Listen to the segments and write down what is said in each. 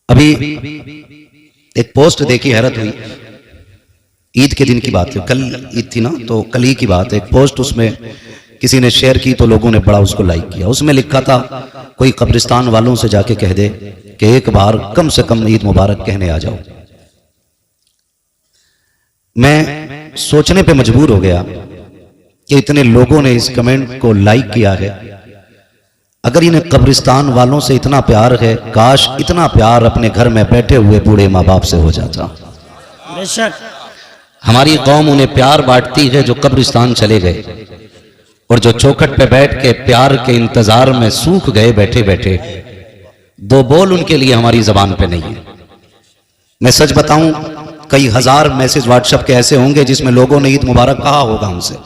अभी एक पोस्ट देखी, हैरत हुई। ईद के दिन की बात है, कल ईद थी ना, तो कल ही की बात है। एक पोस्ट उसमें किसी ने शेयर की तो लोगों ने बड़ा उसको लाइक किया। उसमें लिखा था कोई कब्रिस्तान वालों से जाके कह दे कि एक बार कम से कम ईद मुबारक कहने आ जाओ। मैं सोचने पे मजबूर हो गया कि इतने लोगों ने इस कमेंट को लाइक किया है। अगर इन्हें कब्रिस्तान वालों से इतना प्यार है, काश इतना प्यार अपने घर में बैठे हुए बूढ़े माँ बाप से हो जाता। बेशक हमारी कौम उन्हें प्यार बांटती है जो कब्रिस्तान चले गए, और जो चौखट पे बैठ के प्यार के इंतजार में सूख गए बैठे बैठे। दो बोल उनके लिए हमारी जबान पे नहीं है। मैं सच बताऊं, कई हजार मैसेज व्हाट्सएप के ऐसे होंगे जिसमें लोगों ने ईद मुबारक कहा होगा हमसे,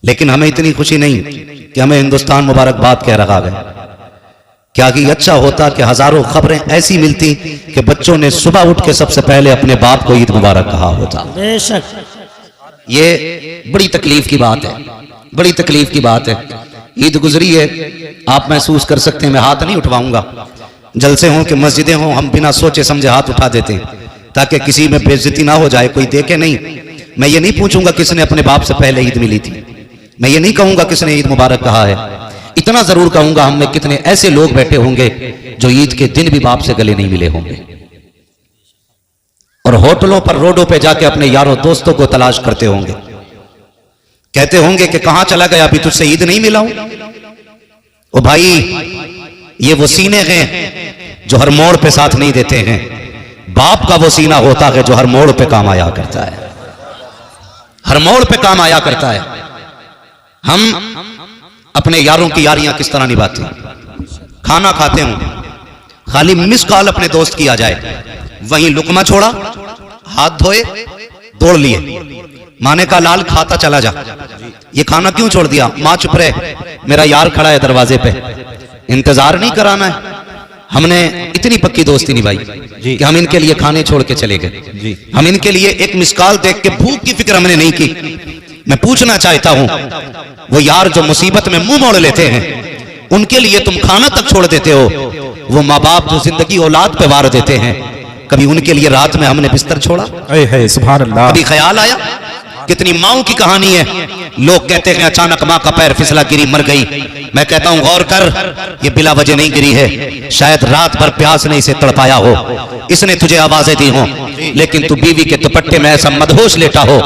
लेकिन हमें इतनी खुशी नहीं कि हमें हिंदुस्तान मुबारकबाद कह रखा गया। क्या कि अच्छा होता कि हजारों खबरें ऐसी मिलती कि बच्चों ने सुबह उठ के सबसे पहले अपने बाप को ईद मुबारक कहा होता। बेशक ये बड़ी तकलीफ की बात है, बड़ी तकलीफ की बात है। ईद गुजरी है, आप महसूस कर सकते हैं। मैं हाथ नहीं उठवाऊंगा, जलसे हों कि मस्जिदें हों, हम बिना सोचे समझे हाथ उठा देते हैं ताकि किसी में बेइज्जती ना हो जाए, कोई देखे नहीं। मैं ये नहीं पूछूंगा किसने अपने बाप से पहले ईद मिली थी, मैं ये नहीं कहूंगा किसने ईद मुबारक कहा है। इतना जरूर कहूंगा हम में कितने ऐसे लोग बैठे होंगे जो ईद के दिन भी बाप से गले नहीं मिले होंगे, और होटलों पर रोडों पे जाके अपने यारों दोस्तों को तलाश करते होंगे, कहते होंगे कि कहां चला गया, अभी तुझसे ईद नहीं मिला हूं। ओ भाई, ये वो सीने हैं जो हर मोड़ पे साथ नहीं देते हैं। बाप का वो सीना होता है जो हर मोड़ पे काम आया करता है, हर मोड़ पे काम आया करता है। हम अपने यारों की यारियां किस तरह निभाते हैं। खाना खाते हूं, खाली मिस कॉल अपने दोस्त की आ जाए, वहीं लुकमा छोड़ा, हाथ धोए, दौड़ लिए, माने का लाल खाता चला जा। ये खाना क्यों छोड़ दिया? मां चुप रहे, मेरा यार खड़ा है दरवाजे पे, इंतजार नहीं कराना है। हमने इतनी पक्की दोस्ती निभाई कि हम इनके लिए खाने छोड़ के चले गए। हम इनके लिए एक मिस कॉल देख के भूख की फिक्र हमने नहीं की। मैं पूछना चाहता हूं, वो यार जो मुसीबत में मुंह मोड़ लेते हैं, उनके लिए तुम खाना तक छोड़ देते हो। वो माँ बाप जो जिंदगी औलाद पे वार देते हैं, कभी उनके लिए रात में हमने बिस्तर छोड़ा? सुभान अल्लाह। कभी ख्याल आया? कितनी माओं की कहानी है। लोग कहते हैं अचानक मां का पैर फिसला गिरी, मर गई। मैं कहता हूं गौर कर, ये बिला वजह नहीं गिरी है। शायद रात भर प्यास ने इसे तड़पाया हो, इसने तुझे आवाजें दी हो, लेकिन तू बीवी के दुपट्टे में ऐसा मदहोश लेटा हो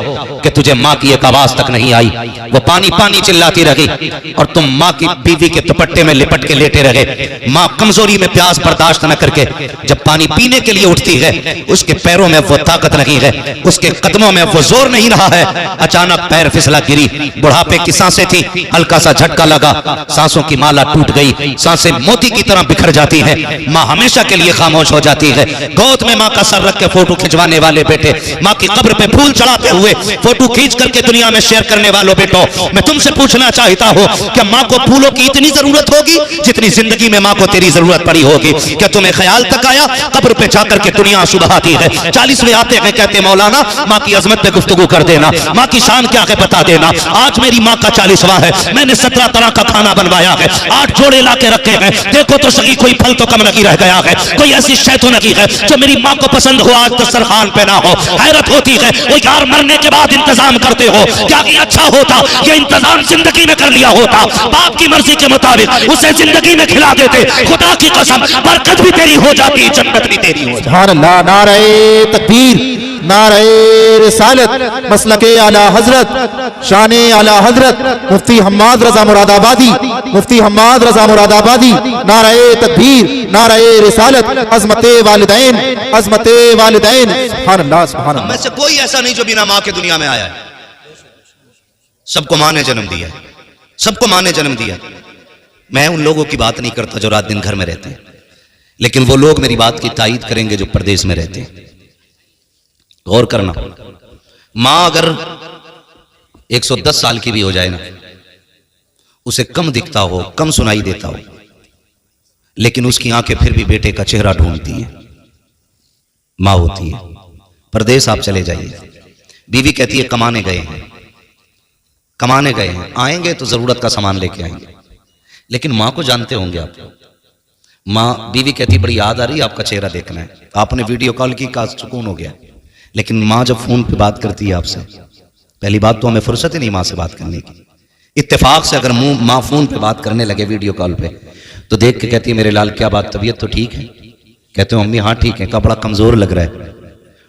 कि तुझे मां की एक आवाज तक नहीं आई। वो पानी पानी चिल्लाती रही और तुम मां की बीवी के दुपट्टे में लिपट के लेटे रहे। मां कमजोरी में प्यास बर्दाश्त न करके जब पानी पीने के लिए उठती है, उसके पैरों में वो ताकत नहीं है, उसके कदमों में वो जोर नहीं रहा है। अचानक पैर फिसला गिरी, बुढ़ापे की सांसें थी, हल्का सा झटका लगा, सांसों की माला टूट गई, सांसें मोती की तरह बिखर जाती हैं। मां हमेशा के लिए खामोश हो जाती है। गोद में मां का सर रख के फोटो खिंचवाने वाले बेटे, मां की कब्र पे फूल चढ़ाते हुए फोटो खींच करके दुनिया में शेयर करने वालों बेटो, मैं तुमसे पूछना चाहता हूं, क्या मां को फूलों की इतनी जरूरत होगी जितनी जिंदगी में मां को तेरी जरूरत पड़ी होगी? क्या तुम्हें ख्याल तक आया कब्र पे जाकर के दुनिया आंसू बहाती है? 40वें आते हैं, कहते मौलाना मां की अजमत पे गुफ्तगू कर देना, मां की शान क्या है बता देना। आज मेरी मां का 40वां है, मैंने 17 तरह का खाना बनवाया है, 8 जोड़े ला के रखे हैं। देखो तो सही कोई फल तो कम नहीं रह गया है, कोई ऐसी शय तो नहीं है जो मेरी मां को पसंद हो आज दस्तरखान पे ना हो। हैरत होती है, वो यार मरने के बाद इंतजाम करते हो, क्या कि अच्छा होता ये इंतजाम जिंदगी में कर लिया होता, बाप की मर्जी के मुताबिक उसे जिंदगी में खिला देते। खुदा की कसम, बरकत भी तेरी हो जाती, जन्नत भी तेरी हो जाती। सुभान अल्लाह। नारे तकबीर, नारे रिसालत, मसलके आला हजरत, शाने आला हजरत मुफ्ती हम्माद रजा मुरादाबादी, मुफ्ती हम्माद रजा मुरादाबादी। नारे तकबीर, नारे रिसालत, अजमते वालिदैन, अजमते वालिदैन। सुभान अल्लाह, सुभान अल्लाह। में से कोई ऐसा नहीं जो बिना मां के दुनिया में आया है। सबको मां ने जन्म दिया है, सबको मां ने जन्म दिया। मैं उन लोगों की बात नहीं करता जो रात दिन घर में रहते हैं, लेकिन वो लोग मेरी बात की तायीद करेंगे जो प्रदेश में रहते हैं। गौर करना, मां अगर 110 साल की भी हो जाए ना, उसे कम दिखता हो, कम सुनाई देता हो, लेकिन उसकी आंखें फिर भी बेटे का चेहरा ढूंढती हैं। मां होती है। प्रदेश आप चले जाइए, बीवी कहती है कमाने गए हैं, कमाने गए हैं, आएंगे तो जरूरत का सामान लेके आएंगे, लेकिन मां को जानते होंगे आप, माँ बीवी कहती बड़ी याद आ रही है, आपका चेहरा देखना है। आपने वीडियो कॉल की, का सुकून हो गया। लेकिन माँ जब फोन पे बात करती है आपसे, पहली बात तो हमें फुर्सत ही नहीं माँ से बात करने की। इत्तेफाक से अगर माँ फोन पे बात करने लगे वीडियो कॉल पे, तो देख के कहती है मेरे लाल क्या बात, तबीयत तो ठीक है? कहते हो मम्मी हाँ ठीक है। का बड़ा कमजोर लग रहा है।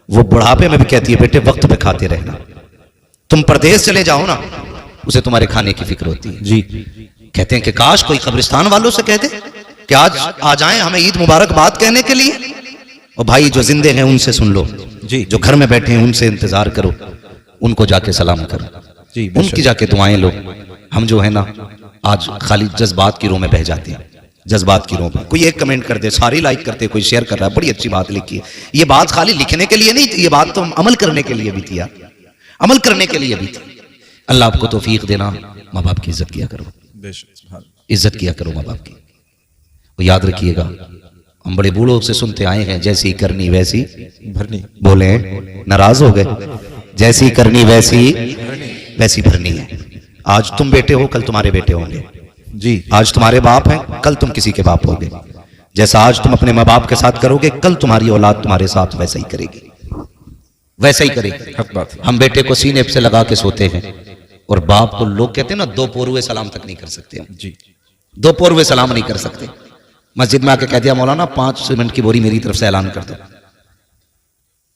वो बुढ़ापे में भी कहती है बेटे वक्त पे खाते रहना, तुम परदेश चले जाओ ना, उसे तुम्हारे खाने की फिक्र होती है। जी कहते हैं कि काश कोई कब्रिस्तान वालों से कह दे कि आज आ जाएं हमें ईद मुबारक बात कहने के लिए। और भाई जो जिंदे हैं उनसे सुन लो, जी जो घर में बैठे हैं उनसे इंतजार करो, उनको जाके सलाम करो, जी उनकी जाके दुआएं लो। हम जो है ना आज खाली जज्बात की रो में बह जाते हैं, जज्बात की रो में। कोई एक कमेंट कर दे, सारी लाइक करते, कोई शेयर कर रहा है, बड़ी अच्छी बात लिखी है। ये बात खाली लिखने के लिए नहीं, ये बात तो अमल करने के लिए भी थी यार, अमल करने के लिए भी थी। अल्लाह आपको तौफीक देना। माँ बाप की इज्जत किया करो, इज्जत किया करो माँ बाप की। वो याद रखिएगा, हम बड़े बूढ़ों से सुनते आए हैं जैसी करनी वैसी भरनी। बोले नाराज हो गए, जैसी करनी वैसी वैसी भरनी है। आज तुम बेटे हो, कल तुम्हारे बेटे होंगे। जी आज तुम्हारे बाप हैं, कल तुम किसी के बाप होगे। जैसा आज तुम अपने माँ बाप के साथ करोगे, कल तुम्हारी औलाद तुम्हारे साथ वैसा ही करेगी, वैसा ही करेगी। हक बात है। हम बेटे को सीने से लगा के सोते हैं, और बाप को लोग कहते हैं ना दो पोरुए सलाम तक नहीं कर सकते हम। जी दो पोरुए सलाम नहीं कर सकते। मस्जिद में आके कह दिया मौलाना 5 सीमेंट की बोरी मेरी तरफ से ऐलान कर दो,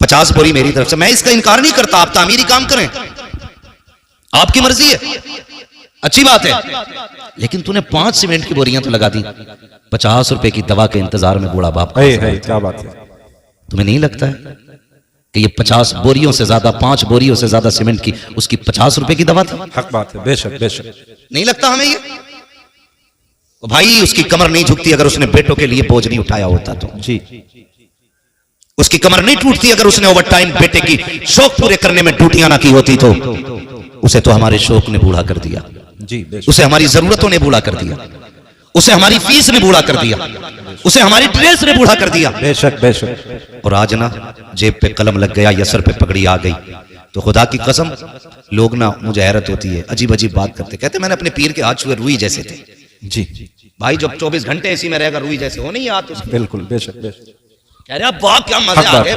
50 बोरी मेरी तरफ से। मैं इसका इनकार नहीं करता, आप तामीरी काम करें, आपकी मर्जी है, अच्छी बात है। लेकिन तूने 5 सीमेंट की बोरियां तो लगा दी, 50 रुपए की दवा के इंतजार में बूढ़ा बाप। क्या बात है। तुम्हें नहीं लगता है कि ये 50 बोरियों से ज्यादा, 5 बोरियों से ज्यादा सीमेंट की उसकी 50 रुपए की दवा थी? हक बात है, बेशक बेशक। नहीं लगता हमें ये? तो भाई उसकी कमर नहीं झुकती अगर उसने बेटों के लिए बोझ नहीं उठाया होता तो। जी उसकी कमर नहीं टूटती अगर उसने ओवर टाइम बेटे की शौक पूरे करने में ड्यूटियां ना की होती तो। उसे तो हमारे शौक ने बूढ़ा कर दिया, जी बेशक। उसे हमारी जरूरतों ने बूढ़ा कर दिया, उसे हमारी फीस ने बूढ़ा कर दिया, उसे हमारी ड्रेस ने बूढ़ा कर दिया। बेशक बेशक। और आज ना जेब पे कलम लग गया या सर पे पगड़ी आ गई तो खुदा की कसम लोग ना, मुझे हैरत होती है, अजीब अजीब बात करते। कहते मैंने अपने पीर के हाथ छुए रुई जैसे थे। जी भाई जब 24 घंटे इसी में रहेगा रुई जैसे हो नहीं हाथ उसके। बिल्कुल बेशक बेशक। कह रहे वाह क्या मजे आ गए,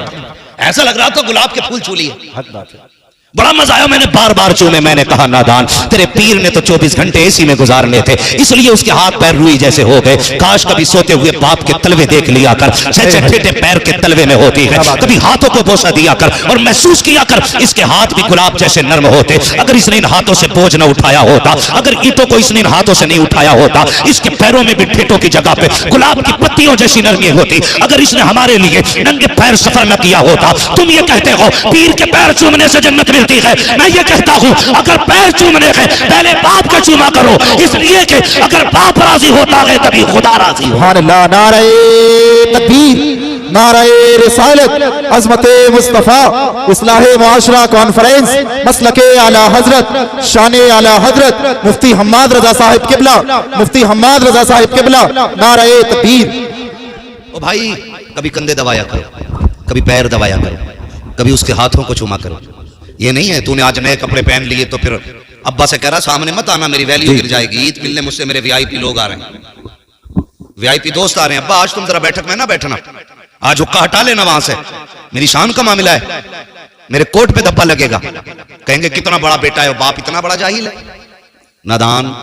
ऐसा लग रहा था गुलाब के फूल छू लिए। हक बात है। बड़ा मजा आया, मैंने बार बार चूमे। मैंने कहा नादान, तेरे पीर ने तो 24 घंटे इसी में गुजारने थे, इसलिए उसके हाथ पैर रुई जैसे हो गए। काश कभी सोते हुए बाप के तलवे देख लिया कर, जैसे ठेठे पैर के तलवे में होती है। कभी हाथों को बोसा दिया कर और महसूस किया कर इसके हाथ भी गुलाब जैसे नर्म होते। अगर इसने इन हाथों से बोझ न उठाया होता, अगर ईंटों को इसने इन हाथों से नहीं उठाया होता, इसके पैरों में भी ठेठों की जगह पे गुलाब की पत्तियों जैसी नरमी होती। अगर इसने हमारे लिए नंगे पैर सफर न किया होता। तुम ये कहते हो पीर के पैर चूमने से जन्नत मिलती है, मैं ये कहता हूं अगर पैर चूमने के पहले बाप का चूमा करो, इसलिए कि अगर बाप राजी होता है तभी खुदा राजी हो। सुभान अल्लाह। नारे तकबीर, नारे रिसालत, अज़मते मुस्तफा, इस्लाहे मुआशरा कॉन्फ्रेंस, मसलके आला हजरत, शाने आला हजरत मुफ्ती हम्माद रजा साहिब किबला, मुफ्ती हम्माद रजा साहिब किबला। नारे तकबीर। ओ भाई कभी कंधे दबाया करो, कभी पैर दबाया करो, कभी उसके हाथों को चूमा करो। ये नहीं है तूने आज नए कपड़े पहन लिए तो फिर अब्बा से कह रहा सामने मत आना, मेरी वैल्यू गिर जाएगी। ईद मिलने मुझसे मेरे वीआईपी लोग आ रहे हैं, वीआईपी दोस्त आ रहे हैं। अब्बा आज तुम जरा बैठक में ना बैठना, आज हुक्का हटा लेना वहां से, मेरी शान का मामला है, मेरे कोट पे धब्बा लगेगा। कहेंगे कितना बड़ा बेटा है, बाप इतना बड़ा जाहिल है। नादान,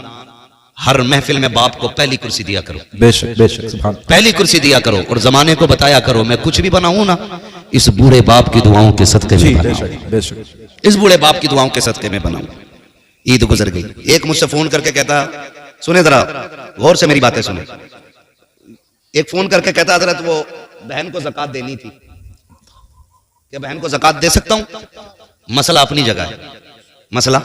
हर महफिल में बाप को पहली कुर्सी दिया करो। बेशक बेशक। सुभान। पहली कुर्सी दिया करो और जमाने को बताया करो मैं कुछ भी बनाऊं ना इस बूढ़े बाप की दुआओं के सदके में बनाऊं, बेशक बेशक। इस बूढ़े बाप की दुआओं के सदके में बनाऊं। ईद गुजर गई, एक मुझसे फोन करके कहता, सुने जरा गौर से मेरी बातें सुने। एक फोन करके कहता हजरत वो बहन को ज़कात देनी थी, क्या बहन को ज़कात दे सकता हूं? मसला अपनी जगह है, मसला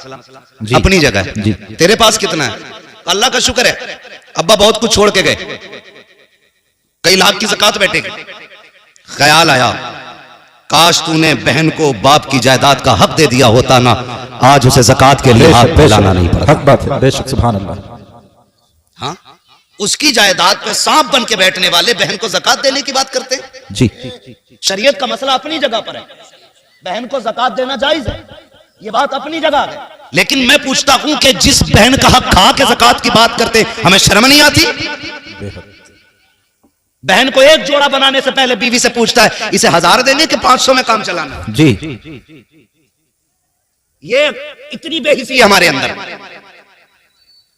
अपनी जगह है। जी। तेरे पास कितना है? अल्लाह का शुक्र है अब्बा बहुत कुछ छोड़ के गए, कई लाख की ज़कात बैठेगी। ख्याल आया काश तूने बहन को बाप की जायदाद का हक दे दिया होता ना, आज उसे ज़कात के लिए हाथ फैलाना नहीं पड़ता। हक बात है, बेशक। सुभान अल्लाह। हाँ, उसकी जायदाद पे सांप बन के बैठने वाले बहन को ज़कात देने की बात करते हैं। जी शरीयत का मसला अपनी जगह पर है, बहन को ज़कात देना जायज है, ये बात अपनी जगह है। लेकिन मैं पूछता हूं कि जिस बहन का हक खा के ज़कात की बात करते हमें शर्म नहीं आती? बहन को एक जोड़ा बनाने से पहले बीवी से पूछता है इसे 1000 देने के 500 में काम चलाना। जी, ये इतनी बेहिसी है हमारे अंदर,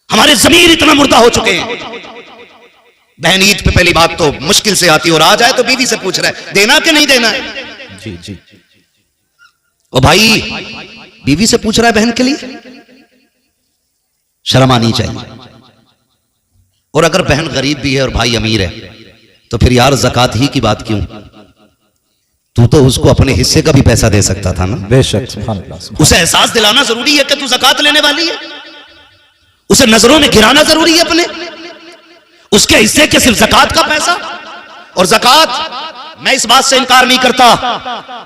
हमारे जमीर इतना मुर्दा हो चुके हैं। बहन ईद पे पहली बात तो मुश्किल से आती है और आ जाए तो बीवी से पूछ रहा है देना कि नहीं देना है। जी, जी, ओ भाई, बीवी से पूछ रहा है बहन के लिए, शर्म आनी चाहिए। और अगर बहन गरीब भी है और भाई अमीर है तो फिर यार ज़कात ही की बात क्यों? तू तो उसको अपने हिस्से का भी पैसा दे सकता था ना। बेशक, सुभान अल्लाह। उसे एहसास दिलाना जरूरी है कि तू ज़कात लेने वाली है, उसे नजरों में गिराना जरूरी है अपने, उसके हिस्से के सिर्फ ज़कात का पैसा। और ज़कात, मैं इस बात से इनकार नहीं करता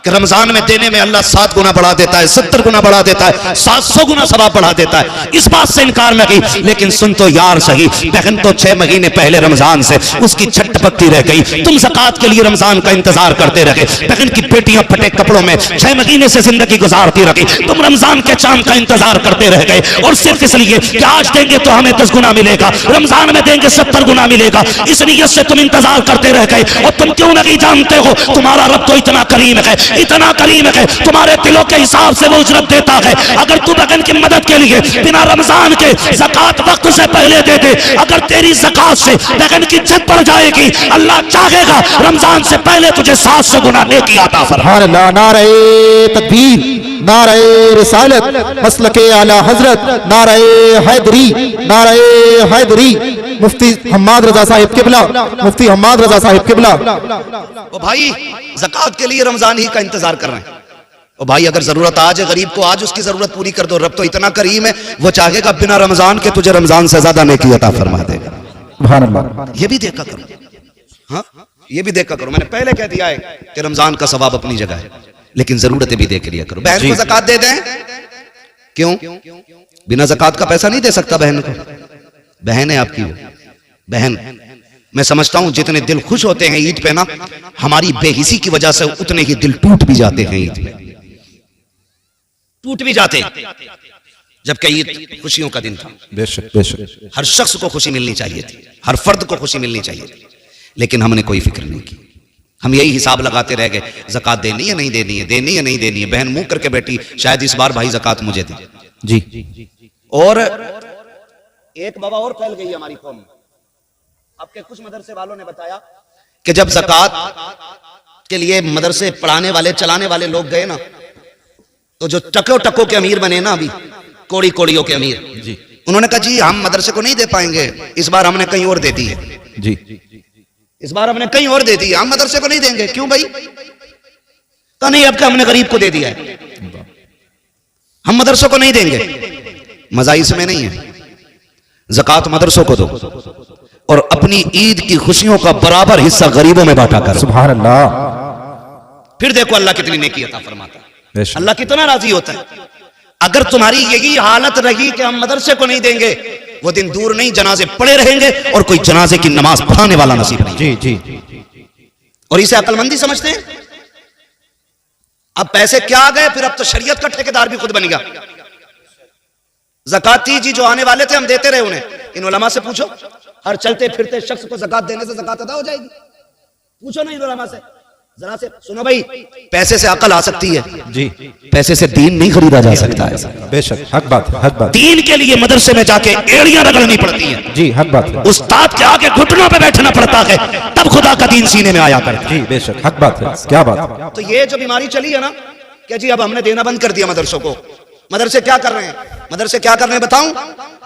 कि रमजान में देने में अल्लाह 7 गुना बढ़ा देता है, 70 गुना बढ़ा देता है, 700 गुना सवाब बढ़ा देता है, इस बात से इनकार मैं की। लेकिन सुन तो यार सही, बहन तो 6 महीने पहले रमजान से उसकी छट पकती रह गई, तुम ज़कात के लिए रमजान का इंतजार करते रहे। बहन की बेटियां फटे कपड़ों में 6 महीने से जिंदगी गुजारती रही, तुम रमजान के चांद का इंतजार करते रह गए। और सिर्फ इसलिए कि आज देंगे तो हमें 10 गुना मिलेगा, रमजान में देंगे 70 गुना मिलेगा, इस नीयत से तुम इंतजार करते रह गए। और तुम क्यों नहीं जानते हो तुम्हारा रब तो इतना करीम है, इतना करीम है, तुम्हारे दिलों के हिसाब से वो उजरत देता है। अगर तू बहन की मदद के लिए बिना रमजान के ज़कात वक्त से पहले दे दे, अगर तेरी ज़कात से बहन की छत पड़ जाएगी, अल्लाह चाहेगा रमजान से पहले तुझे 700 गुना नेकी अता फरमाए। नारे तकबीर, नारे रिसालत, मसलके आला हजरत, नारे हैदरी, नारे हैदरी, मुफ्ती हम्माद रजा साहिब किबला, मुफ्ती हम्माद रजा साहिब किबला। ओ भाई, ज़कात के लिए रमजान ही का इंतजार कर रहे हैं। ओ भाई, अगर जरूरत आज है गरीब को, आज उसकी जरूरत पूरी कर दो। रब तो इतना करीम है, वो चाहेगा बिना रमजान के तुझे रमजान से ज्यादा नेकी अता फरमा देगा। सुभान अल्लाह। ये भी देखा करो, हाँ, ये भी देखा करो। मैंने पहले कह दिया है कि रमजान का सवाब अपनी जगह है, लेकिन जरूरतें भी देख लिया करो। बहन को ज़कात दे दें, क्यों? बिना ज़कात का पैसा नहीं दे सकता बहन को, बहन है आपकी वो बहन। मैं समझता हूं जितने दिल खुश होते हैं ईद पे ना, हमारी बेहिसी की वजह से उतने ही दिल टूट भी जाते हैं ईद पे, टूट भी जाते, जबकि ईद खुशियों का दिन था। बेशक, बेशक, हर शख्स को खुशी मिलनी चाहिए थी, हर फर्द को खुशी मिलनी चाहिए थी, लेकिन हमने कोई फिक्र नहीं की। हम यही हिसाब लगाते रह गए, ज़कात देनी है नहीं देनी है, देनी है नहीं देनी है। बहन मुंह करके बैठी, शायद इस बार भाई ज़कात मुझे दी। जी। और एक बाबा और फैल गई हमारी कौम में। आपके कुछ मदरसे वालों ने बताया कि जब ज़कात के लिए मदरसे पढ़ाने वाले चलाने वाले लोग गए ना, तो जो टको टको के अमीर बने ना, अभी कोड़ी कोड़ियों के अमीर जी, उन्होंने कहा जी हम मदरसे को नहीं दे पाएंगे, इस बार हमने कहीं और दे दी है। जी, इस बार हमने कहीं और दे दी, हम मदरसे को नहीं देंगे। क्यों भाई? कहा नहीं, अब हमने गरीब को दे दिया है, हम मदरसों को नहीं देंगे। मजा इसमें नहीं है, ज़कात मदरसों को दो और अपनी ईद की खुशियों का बराबर हिस्सा गरीबों में बांटा कर। सुभान अल्लाह। फिर देखो अल्लाह कितनी नेकी अता फरमाता है, अल्लाह कितना राजी होता है। अगर तुम्हारी यही हालत रही कि हम मदरसे को नहीं देंगे, वो दिन दूर नहीं, जनाजे पड़े रहेंगे और कोई जनाजे की नमाज पढ़ाने वाला नसीब नहीं। जी, जी। और इसे अक्लमंदी समझते हैं। अब पैसे क्या आ गए, फिर अब तो शरीयत का ठेकेदार भी खुद बन गया। ज़काती जी जो आने वाले थे हम देते रहे उन्हें, इन उलमा से पूछो, हर चलते फिरते शख्स को ज़कात देने से ज़कात अदा हो जाएगी? पूछो ना इन उलमा से, जरा से सुनो भाई, पैसे से अकल आ सकती है जी, पैसे से दीन नहीं खरीदा जा सकता है। बेशक, हक बात है, हक बात। दीन के लिए मदरसे में जाके एड़ियां रगड़नी पड़ती हैं। जी, हक बात है। उस्ताद के आगे घुटनों पे बैठना पड़ता है, तब खुदा का दीन सीने में आया करता है। जी, बेशक, हक बात है, क्या बात। तो ये जो बीमारी चली है ना, क्या जी अब हमने देना बंद कर दिया मदरसों को। मदरसे क्या कर रहे हैं, मदरसे क्या कर रहे हैं बताऊं?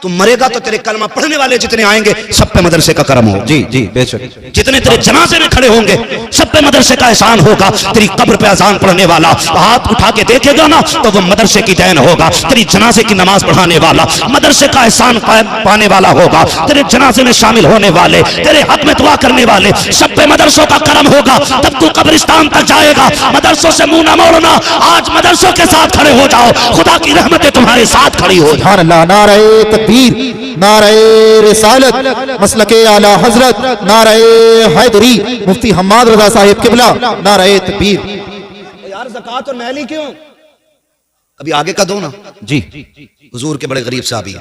तुम मरेगा तो तेरे कलमा पढ़ने वाले जितने आएंगे सब पे मदरसे का करम होगा। जी, जी, बेशक। जितने तेरे जनाजे में खड़े होंगे सब पे मदरसे का एहसान होगा। तेरी कब्र पे अजान पढ़ने वाला हाथ उठा के देखेगा ना, तो वो मदरसे की देन होगा। तेरी जनाजे की नमाज पढ़ाने वाला मदरसे का एहसान पाने वाला होगा। तेरे जनाजे में शामिल होने वाले, तेरे हक में दुआ करने वाले, सब पे मदरसों का करम होगा। तब तू कब्रिस्तान तक जाएगा। मदरसों से मुंह न मोड़ना, आज मदरसों के साथ खड़े हो जाओ, खुदा की रहमतें तुम्हारे साथ खड़ी हो। सुभान अल्लाह। नारे तकबीर, नारे रिसालत, मसलके आला हजरत, नारे हैदरी, मुफ्ती हम्माद रजा साहिब किबला, नारे तकबीर। यार ज़कात और महली क्यों? अभी आगे का दो ना। जी, हुजूर के बड़े गरीब साहबी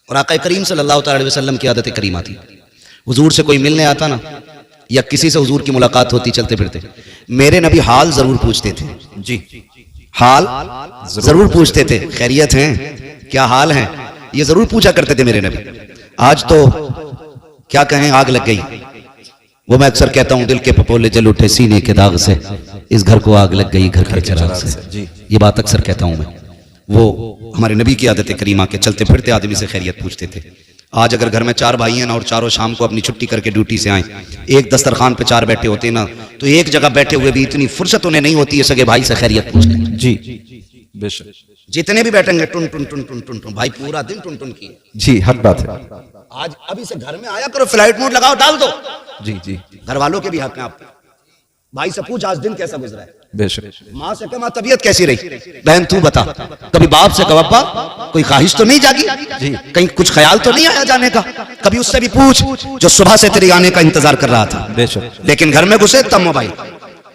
और आका करीम सल्लल्लाहु अलैहि वसल्लम की आदत करीमा थी। हुजूर से कोई मिलने आता ना, या किसी से हुजूर की मुलाकात होती चलते फिरते, मेरे नबी हाल जरूर पूछते थे। जी, हाल जरूर पूछते थे, खैरियत हैं, क्या हाल है, ये जरूर पूछा करते थे मेरे नबी। आज तो क्या कहें, आग लग गई। वो मैं अक्सर कहता हूं, दिल के पपोले जल उठे सीने के दाग से, इस घर को आग लग गई घर के चिराग से। ये बात अक्सर कहता हूं मैं। वो हमारे नबी की आदत करीमा के चलते फिरते आदमी से खैरियत पूछते थे। आज अगर घर में 4 भाई हैं ना और चारों शाम को अपनी छुट्टी करके ड्यूटी से आए, एक दस्तरखान पे 4 बैठे होते ना, तो एक जगह बैठे हुए भी इतनी फुर्सत उन्हें नहीं होती है सगे भाई से खैरियत पूछने। जी, बेशक। जितने भी बैठेंगे टुन टुन टुन टुन टुन टुन, भाई पूरा दिन टुन टुन किए। जी, हक बात है। आज अभी से घर में आया करो, फ्लाइट मोड लगाओ, डाल दो। जी जी, घर वालों के भी हक है आप। भाई से पूछ आज दिन कैसा गुजरा है, बेशक। माँ से कह माँ तबीयत कैसी रही, बहन तू बता। कभी बाप से कह अब्बा कोई ख्वाहिश तो नहीं जागी, कहीं कुछ ख्याल तो नहीं आया जाने का। कभी उससे भी पूछ जो सुबह से तेरे आने का इंतजार कर रहा था। बेशक। लेकिन घर में घुसे तब मोबाइल,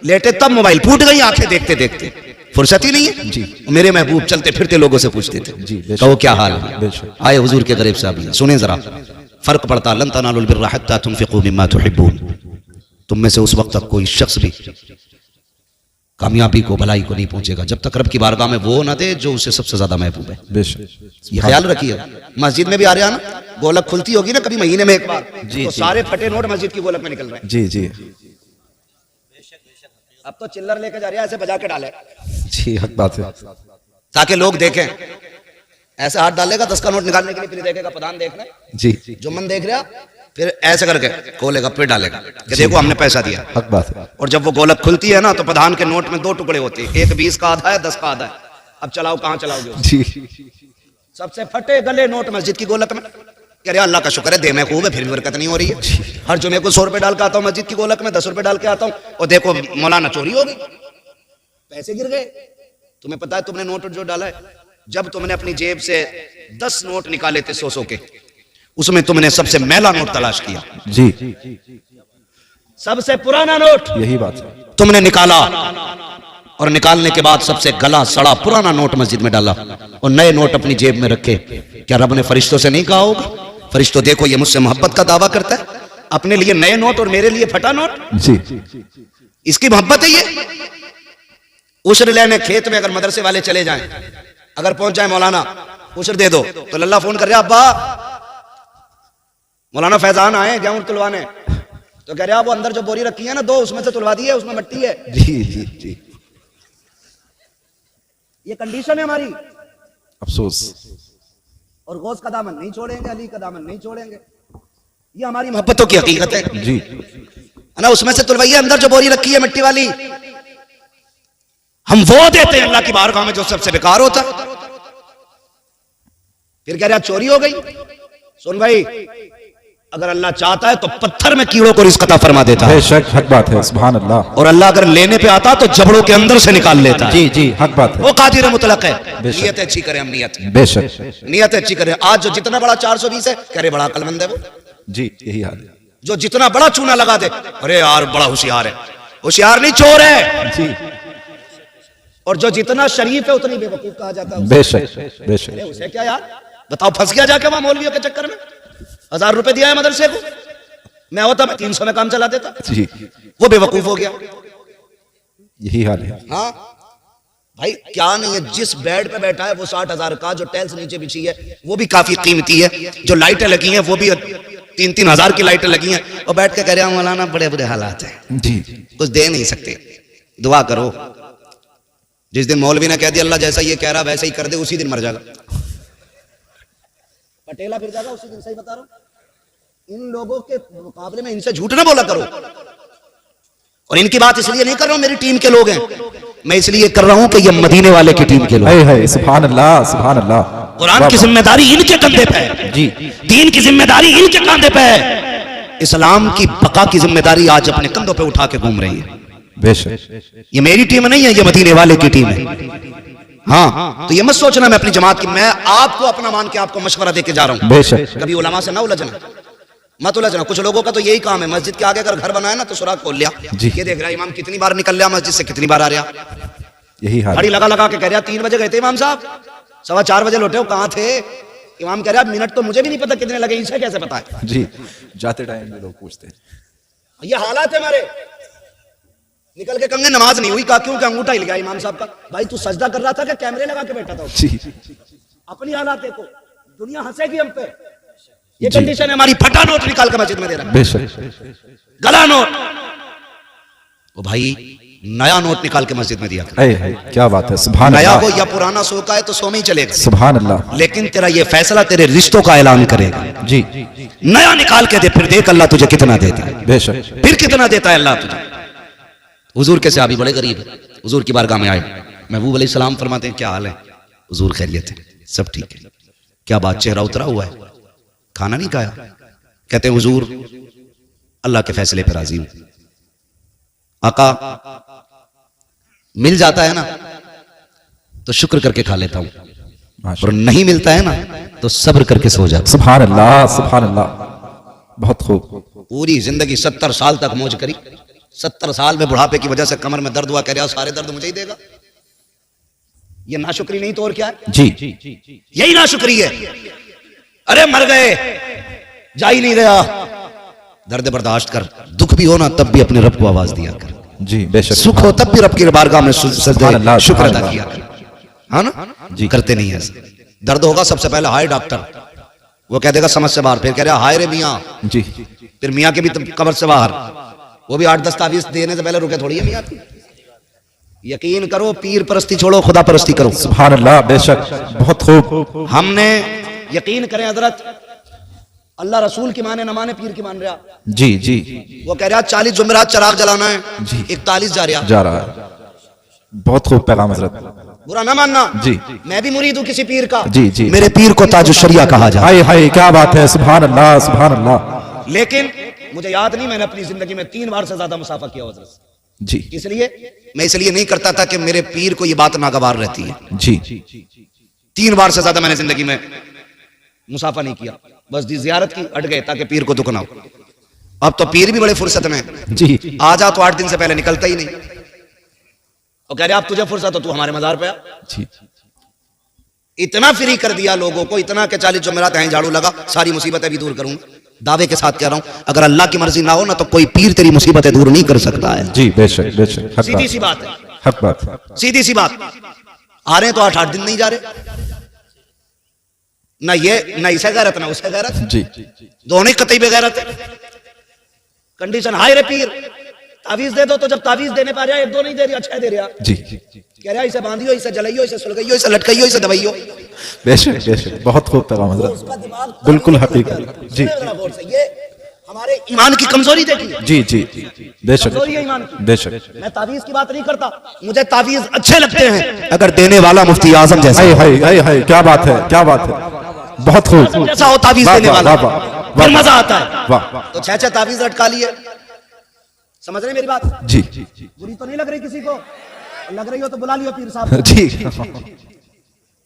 लेटे तब मोबाइल, फूट गई आंखें देखते देखते, फुर्सत ही नहीं है। जी, मेरे महबूब चलते फिरते लोगों से पूछते थे, जी कहो क्या हाल है। आए हुजूर के गरीब साहब, सुने जरा, फर्क पड़ता। लन तनालुल बिर्रा हत्ता तुनफिकू मिम्मा तुहिब्बून। तुम में से उस वक्त तक कोई शख्स भी कामयाबी को, भलाई को नहीं पहुंचेगा जब तक रब की बारगाह में वो ना दे जो उसे सबसे ज्यादा महबूब है। ये ख्याल रखिए। मस्जिद में भी आ रहे हैं ना, गोलक खुलती होगी ना कभी महीने में एक बार, तो सारे फटे नोट मस्जिद की गोलक में निकल रहे हैं। जी जी, अब तो चिल्लर लेके जा रहे हैं, ऐसे बजा के डाले। जी, हक बात है। ताकि लोग देखें, ऐसे हाथ डालेगा 10 का नोट निकालने के लिए, फिर देखेगा प्रधान देखना जी, जो मन देख रहा, फिर ऐसे करके खोलेगा, फिर डालेगा कि देखो हमने पैसा दिया। हक बात है। और जब वो गोलक खुलती है ना, तो प्रधान के नोट में 2 टुकड़े होते हैं, एक 20 का आधा है, 10 का आधा है। अब चलाओ, कहाँ चलाओगे उसे? जी, सबसे फटे गले नोट मस्जिद की गोलक में। अरे अल्लाह का शुक्र है, दे में खूब है, फिर भी बरकत नहीं हो रही है। हर जुमे को 100 रुपए डाल के आता हूँ मस्जिद की गोलक में, 10 रुपए डाल के आता हूँ, और देखो मौलाना चोरी हो गई, पैसे गिर गए। तुम्हें पता है तुमने नोट जो डाला है, जब तुमने अपनी जेब से 10 नोट निकाले थे 100 के, उसमें तुमने सबसे मैला नोट तलाश किया। जी, सबसे पुराना नोट यही बात है। तुमने निकाला, और निकालने के बाद सबसे गला सड़ा पुराना नोट मस्जिद में डाला, और नए नोट अपनी जेब में रखे। क्या रब ने फरिश्तों से नहीं कहा होगा, फरिश्तों देखो ये मुझसे मोहब्बत का दावा करता है, अपने लिए नए नोट और मेरे लिए फटा नोट। जी, इसकी मोहब्बत है ये। उशर लेने खेत में अगर मदरसे वाले चले जाएं, अगर पहुंच जाए मौलाना उशर दे दो, तो लल्ला फोन कर रहा अब्बा मौलाना फैजान आए गेहूं तुलवाने, तो कह रहा वो अंदर जो बोरी रखी है ना 2, उसमें से तुलवा दी है, उसमें मिट्टी है। जी जी जी, ये कंडीशन है हमारी। अफसोस। और गौस का दामन नहीं छोड़ेंगे, अली का दामन नहीं छोड़ेंगे, ये हमारी मोहब्बतों की हकीकत है। जी, ना उसमें से तुलवाइए, अंदर जो बोरी रखी है मिट्टी वाली, हम वो देते हैं अल्लाह की बारगाह में जो सबसे बेकार होता है। फिर कह रहा चोरी हो गई। सुन भाई, अगर अल्लाह चाहता है तो पत्थर में कीड़ों को रिज़्क़ अता फरमा देता है। बेशक, हक बात है। सुभान अल्लाह। और अल्लाह अगर लेने पे आता तो जबड़ों के अंदर से निकाल लेता है। जी जी, हक बात है। वो कादिर मुतलक है। नियत अच्छी करें हम, नियत बेशक, नियत अच्छी करें। आज जो जितना बड़ा 420 है, कह रहे बड़ा अक्लमंद है वो। जी, यही हाल है। जो जितना बड़ा चूना लगा दे, अरे यार बड़ा होशियार है। होशियार नहीं, चोर है। जी, और जो जितना शरीफ है उतनी बेवकूफ कहा जाता है। बेशक बेशक। उसे क्या यार, बताओ फंस गया जाके वहां मौलवियों के चक्कर में। 1000 रुपए दिया है मदरसे को, मैं होता मैं 300 में काम चला देता। जी, वो बेवकूफ हो गया। यही हाल है। हाँ भाई, क्या नहीं है, जिस बेड पे बैठा है वो 60,000 का, जो टाइल्स नीचे बिछी है वो भी काफी कीमती है, जो लाइटें लगी हैं वो भी 3-3 हजार की लाइटें लगी हैं, और बैठ के कह रहे हैं मौलाना बड़े बुरे हालात हैं। जी, कुछ दे नहीं सकते, दुआ करो। जिस दिन मौलवी ने कह दिया अल्लाह जैसा ये कह रहा वैसा ही कर दे, उसी दिन मर जाएगा, पटेला फिर जाएगा उसी दिन। सही बता रहा हूं। इन लोगों के मुकाबले में इनसे झूठ ना बोला करो। और इनकी बात इसलिए नहीं कर रहा हूं मेरी टीम के लोग हैं, मैं इसलिए कर रहा हूं कि ये मदीने वाले की टीम के लोग हैं। सुभान अल्लाह, सुभान अल्लाह। कुरान की जिम्मेदारी इनके कंधे पे है। जी, दीन की जिम्मेदारी इनके कंधे पे है। इस्लाम की बका की जिम्मेदारी आज अपने कंधों पे उठा के घूम रही है। बेशक, ये मेरी टीम नहीं है, ये मदीने वाले की टीम है। हाँ, तो ये मत सोचना मैं अपनी जमात की, मैं आपको अपना मान के आपको मशवरा देके जा रहा हूं। बेशक, कभी उलमा से ना उलझना, मत उलझना। कुछ लोगों का तो यही काम है, मस्जिद के आगे अगर घर बनाया ना तो सुराख खोल लिया, ये देख रहा इमाम कितनी बार निकल लिया मस्जिद से, कितनी बार आ रहा। यही हाल। घड़ी लगा लगा के कह रहा 3 बजे गए थे इमाम साहब, 4:15 बजे लौटे हो, कहाँ थे? इमाम कह रहा मिनट तो मुझे भी नहीं पता कितने लगे, इसे कैसे पता है? जी, जाते टाइम लोग पूछते हैं। ये हालात है हमारे। निकल के कंगे नमाज नहीं हुई, कहा क्यों? क्या अंगूठा हिल गया इमाम साहब का? भाई तू सजदा कर रहा था कि कैमरे लगा के बैठा था? अपनी हालात देखो, दुनिया हंसेगी हम पे। ये कंडीशन है हमारी। फटा नोट निकाल के मस्जिद में दे रहा है, गला नोट। ओ भाई नया नोट निकाल के मस्जिद में दिया। क्या बात है, सुभान नया अल्लाह। हो या पुराना, सो का है तो सो में ही चलेगा, सुभान अल्लाह। लेकिन तेरा ये फैसला तेरे रिश्तों का ऐलान करेगा। जी नया निकाल के दे, फिर देख अल्लाह तुझे कितना देता है, बेशक। फिर कितना देता है अल्लाह तुझे। हुजूर के सहाबी बड़े गरीब है, हुजूर की बारगाह में आए, महबूब अलैहिस्सलाम फरमाते हैं क्या हाल है? हुजूर खैरियत है, सब ठीक है। क्या बात, चेहरा उतरा हुआ है, खाना नहीं खाया? कहते हैं हुजूर अल्लाह के फैसले पर राजी हूं। आका मिल जाता है ना तो शुक्र करके खा लेता हूं, और नहीं मिलता है ना तो सब्र करके सो जाता। सुभान अल्लाह, सुभान अल्लाह, बहुत खूब। पूरी जिंदगी 70 साल तक मौज करी, 70 साल में बुढ़ापे की वजह से कमर में दर्द हुआ, कह रहा सारे दर्द मुझे ही देगा। ये नाशुक्री नहीं तो और क्या है? जी यही नाशुक्री है। अरे मर गए, जा ही नहीं रहा, दर्द बर्दाश्त कर। दुख भी हो ना तब भी अपने रब को आवाज दिया कर। जी बेशक। सुख हो तब भी रब की बारगाह में सजदे शुक्र अदा किया कर, हाँ ना? जी करते नहीं है। दर्द होगा सबसे पहले हाय डॉक्टर, वो कह देगा समझ से बाहर, फिर कह रहा हाय रे मियाँ, जी फिर मियाँ के भी कब्र से बाहर, वो भी 8-10 तावीज़ देने से पहले रुके थोड़ी है मियाँ। यकीन करो, पीर परस्ती छोड़ो, खुदा परस्ती करो। सुभान अल्लाह, बेशक, बहुत खूब। हमने यकीन करें हजरत, अल्लाह रसूल की माने न माने, पीर की मान रहा। जी जी वो कह रहा 40 जुमेरात चराग जलाना है, जी 41 जा रहा। है। बहुत खूब पैगाम हजरत। बुरा ना मानना जी, मैं भी मुरीद हूं किसी पीर का। जी जी। मेरे पीर को ताजुश शरिया कहा जाए। हाय हाय, क्या बात है, सुभान अल्लाह, सुभान अल्लाह। लेकिन मुझे याद नहीं, मैंने अपनी जिंदगी में 3 बार से ज्यादा मुसाफा किया हजरत। जी इसलिए मैं इसलिए नहीं करता था कि मेरे पीर को ये बात नागवार रहती है। जी 3 बार से ज्यादा मैंने जिंदगी में मुसाफा नहीं किया, बस दी जियारत की, अट गए ताकि पीर को दुख ना हो। अब तो पीर भी बड़े फुर्सत में, जी आ जा तो 8 दिन से पहले निकलता ही नहीं। और कह रहे आप तुझे फुर्सत हो तू हमारे मजार पे आ। जी। इतना फ्री कर दिया लोगों को, इतना कि 40 जुमेरात हैं झाड़ू लगा, सारी मुसीबतें भी दूर करूंगा। दावे के साथ कह रहा हूं, अगर अल्लाह की मर्जी ना हो ना तो कोई पीर तेरी मुसीबतें दूर नहीं कर सकता है। जी बेशक बेशक, हक सीधी सी बात, बात है, हक बात। सीधी सी बात। आ रहे हैं तो 8-8 दिन नहीं जा रहे, ना ये ना इसे गैरत ना उसे गैरत, जी दोनों ही कतई बेगैरत है। कंडीशन हाय रे पीर, तावीज दे दो, तो जब तावीज देने पा रहा है 1-2 नहीं दे रहा, 6 दे रहा। जी कह रहा इसे बांधियो, इसे जलाइयो, इसे सुलगाइयो, इसे लटकाइयो, इसे दबाइयो। बेशक बेशक, बहुत खूब पैगाम हजरत, उसका दिमाग बिल्कुल हकीकत। जी ये हमारे ईमान की कमजोरी देखिए, जी जी बेशक कमजोरी है ईमान की। बेशक। मैं तावीज की बात नहीं करता, मुझे तावीज अच्छे लगते हैं अगर देने वाला मुफ्ती आजम जैसा हाय हाय हाय हाय, क्या बात है, क्या बात है, बहुत खूब। जैसा हो तावीज वाह, देने वाह, वाला, वाह, वाह, फिर मजा आता है। वाह। तो 6 तावीज लटका लिए, समझ रहे मेरी बात? जी बुरी तो नहीं लग रही किसी को? लग रही हो तो बुला लियो पीर साहब को। जी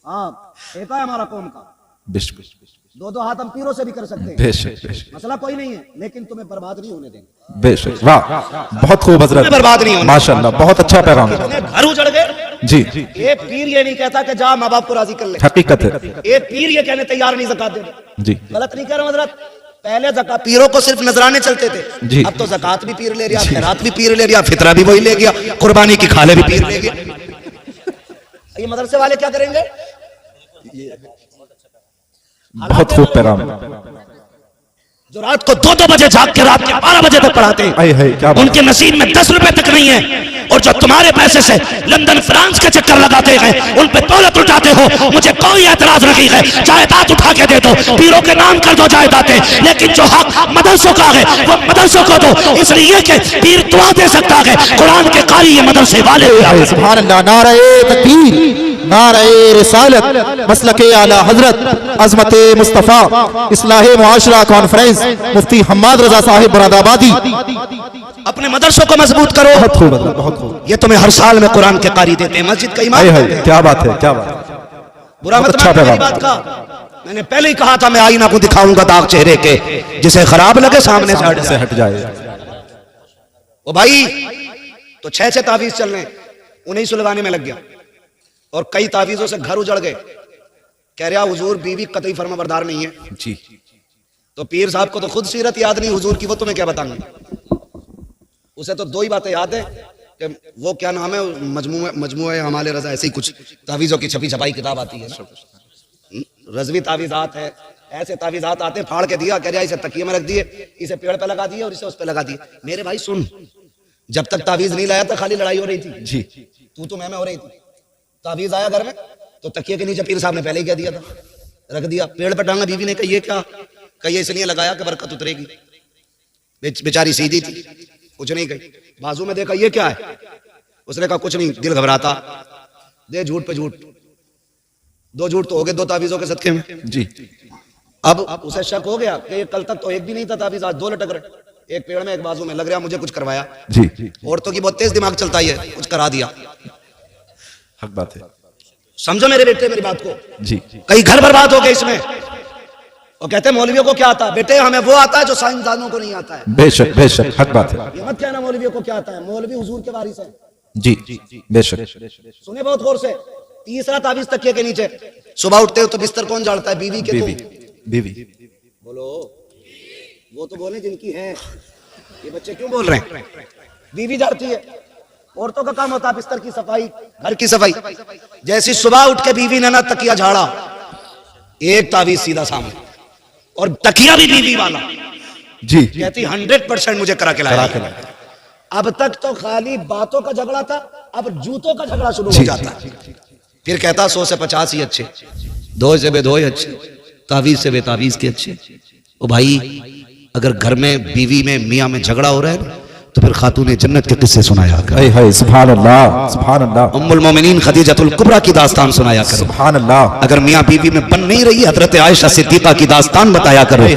हाँ, एक है हमारा कौम का, बेशक 2-2 हाथ हम पीरों से भी कर सकते हैं, बेशक बेशक मसला कोई नहीं है, लेकिन तुम्हें बर्बाद नहीं होने देंगे। बेशक, वाह, बहुत खूब हजरत, बर्बाद नहीं होने, माशाल्लाह, बहुत अच्छा पैगाम। तुम्हें घर उजड़ गए। जी ये पीर ये नहीं कहता कि जा माँ बाप को राजी कर ले, हकीकत है। ये पीर ये कहने तैयार नहीं ज़कात दे। जी गलत नहीं कह रहा हूं हजरत, पहले ज़कात पीरों को सिर्फ नजराने चलते थे, जी। अब तो ज़कात भी पीर ले रहा, खैरात भी पीर ले रहा, फितरा भी वही ले गया, कुर्बानी की खाले भी पीर ले गया। ये मदरसे वाले क्या करेंगे? बहुत खूब पैगाम। जो रात को 2-2 बजे जाग के रात के 12 बजे तक पढ़ाते हैं, हाय हाय, क्या बात। उनके नसीब में 10 रुपए तक नहीं है, और जो तुम्हारे पैसे से लंदन फ्रांस के चक्कर लगाते हैं, उन पे दौलत उठाते हो, मुझे कोई एतराज नहीं है, जायदाद उठा के दे दो, पीरों के नाम कर दो जायदादें, लेकिन जो हक मदरसों का है वो मदरसों को दो, इसलिए कि पीर दुआ दे सकता है, कुरान के कारी ये मदरसे वाले हाय, सुभान अल्लाह, नारे तकबीर, नारे रिसालत, मसलके आला हजरत, अज़मते मुस्तफ़ा, इस्लाहे मुआशरा कॉन्फ्रेंस, मुफ्ती हम्माद रजा साहिब मुरादाबादी। अपने मदरसों को मजबूत करो। बहुत खूब, बहुत खूब। ये तुम्हें हर साल में कुरान के कारी देते हैं, मस्जिद का हाय इमाम। हाय, क्या बात है, क्या बात है, बुरा मत अच्छा मानो मेरी पैगाम। बात का, मैंने पहले ही कहा था मैं आईना को दिखाऊंगा दाग चेहरे के, जिसे खराब लगे सामने से हट जाए। हट जाए। ओ भाई, तो 6 तावीज चल रहे, उन्हें सुलगाने में लग गया, और कई तावीजों से घर उजड़ गए। कह रहा हुजूर बीवी कतई फर्माबरदार नहीं है। जी तो पीर साहब को तो खुद सीरत याद नहीं हुजूर की, वो तुम्हें क्या बताएंगे? उसे तो दो ही बातें याद है कि वो क्या नाम है, मजमूए हमारे रजा, ऐसे ही कुछ तावीज़ों की छपी छपाई किताब आती है ना, रजवी तावीज़ात है, ऐसे तावीज़ात आते, फाड़ के दिया, कह रहा इसे तकिए में रख दिए, इसे पेड़ पे लगा दिए और इसे उस पे लगा दिए। मेरे भाई सुन, जब तक तावीज़ नहीं लाया था खाली लड़ाई हो रही थी जी, तू मैं हो रही थी। तावीज़ आया घर में तो तकिए के नीचे पीर साहब ने पहले ही कह दिया था, रख दिया, पेड़ पे टांगा। बीवी ने कहा ये क्या, कही इसलिए लगाया कि बरकत उतरेगी। बेचारी सीधी थी, कुछ नहीं कही। बाजू में देखा ये क्या है, उसने कहा कुछ नहीं, दिल घबराता, दे झूठ पे झूठ, दो झूठ तो हो गए दो तावीज़ों के सदके में जी। अब उसे शक हो गया कि कल तक तो एक भी नहीं था तावीज़, आज दो लटक रहे, एक पेड़ में एक बाजू में, लग रहा मुझे कुछ करवाया जी। औरतों की बहुत तेज दिमाग चलता है, कुछ करा दिया। हक बात है, समझो मेरे बेटे मेरी बात को जी। कई घर बर्बाद हो गए इसमें। और कहते हैं मौलवियों को क्या आता है, बेटे हमें वो आता है जो साइंसदानों को नहीं आता है। बेशक बेशक, हक बात है। ये मत कहना मौलवियों को क्या आता है, मौलवी हुजूर के वारिस है जी, बेशक। सुने बहुत गौर से। तीसरा तावीज़ तकिए के नीचे, सुबह उठते हो तो बिस्तर कौन झाड़ता है, बीवी के बीवी, तुम। बीवी बोलो, वो तो बोले जिनकी है, ये बच्चे क्यों बोल रहे हैं, बीवी झाड़ती है। औरतों का काम होता है बिस्तर की सफाई, घर की सफाई। जैसी सुबह उठ के बीवी ने ना तकिया झाड़ा, एक तावीज़ सीधा सामने, और तकिया भी बीवी वाला जी। कहती 100% मुझे करा के लाया। अब तक तो खाली बातों का झगड़ा था, अब जूतों का झगड़ा शुरू हो जाता है। फिर कहता 100 से 50 ही अच्छे, 2 से बे 2 ही अच्छे, तावीज़ से बे तावीज़ के अच्छे। ओ भाई, अगर घर में बीवी में मियाँ में झगड़ा हो रहा है तो फिर खातूने जन्नत के किस्से सुनाया करो। सुभान अल्लाह, सुभान अल्लाह। उम्मुल मोमिनीन खदीजतुल कुबरा की दास्तान सुनाया करो। सुभान अल्लाह। अगर मियाँ बीवी में बन नहीं रही, हजरत आयशा सिद्दीका की दास्तान बताया करो।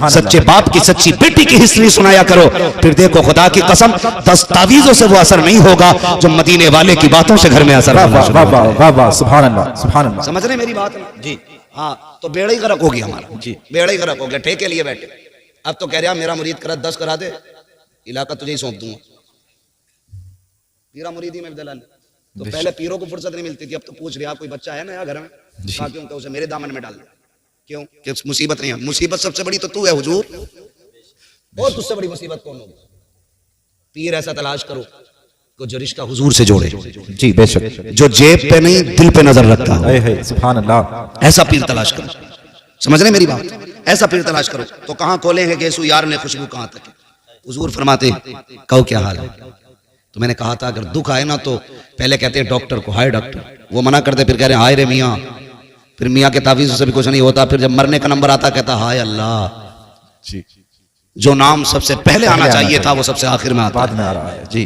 सच्चे बाप की सच्ची बेटी की हिस्ट्री सुनाया करो। फिर देखो खुदा की कसम, 10 तावीज़ों से वो असर नहीं होगा जो मदीने वाले की बातों से घर में असर होगा। सुभान अल्लाह, सुभान अल्लाह। समझ रहे मेरी बात जी? हाँ, तो बेड़ा ही गर्क हो गया हमारा जी, बेड़ा ही गर्क हो गया। ठेके लिए बैठे, अब तो कह रहा मेरा मुरीद करा 10 करा दे, इलाका तुझे ही सौंप दूंगा। पीरा मुरीदी में दलाल। तो पहले पीरों को फुर्सत नहीं मिलती थी, अब तो पूछ रहा कोई बच्चा है नया घर में, कहा क्यों, तो उसे मेरे दामन में डाल दे। क्यों कि मुसीबत नहीं है, मुसीबत सबसे बड़ी तो तू है हुजूर, और तुझसे बड़ी मुसीबत कौन होगी। पीर ऐसा तलाश करो को जो रिश्ता हुजूर से जोड़े जी, बेशक। जो जेब पे नहीं दिल पे नजर रखता है। सुभान अल्लाह। ऐसा पीर तलाश करो। समझ रहे मेरी बात? ऐसा पीर तलाश करो। तो कहाँ खोले हैं गेसु यार ने खुशबू कहाँ तक है। हुजूर फरमाते कहो क्या हाल है, तो मैंने कहा था अगर दुख आए ना तो पहले कहते हैं डॉक्टर को, हाय डॉक्टर, वो मना करते, फिर कह रहे हैं हाय रे मियाँ, फिर मियाँ के तावीज़ से भी कुछ नहीं होता, फिर जब मरने का नंबर आता कहता हाय अल्लाह जी। जो नाम सबसे पहले आना चाहिए था वो सबसे आखिर में आता, बाद में आ रहा है जी।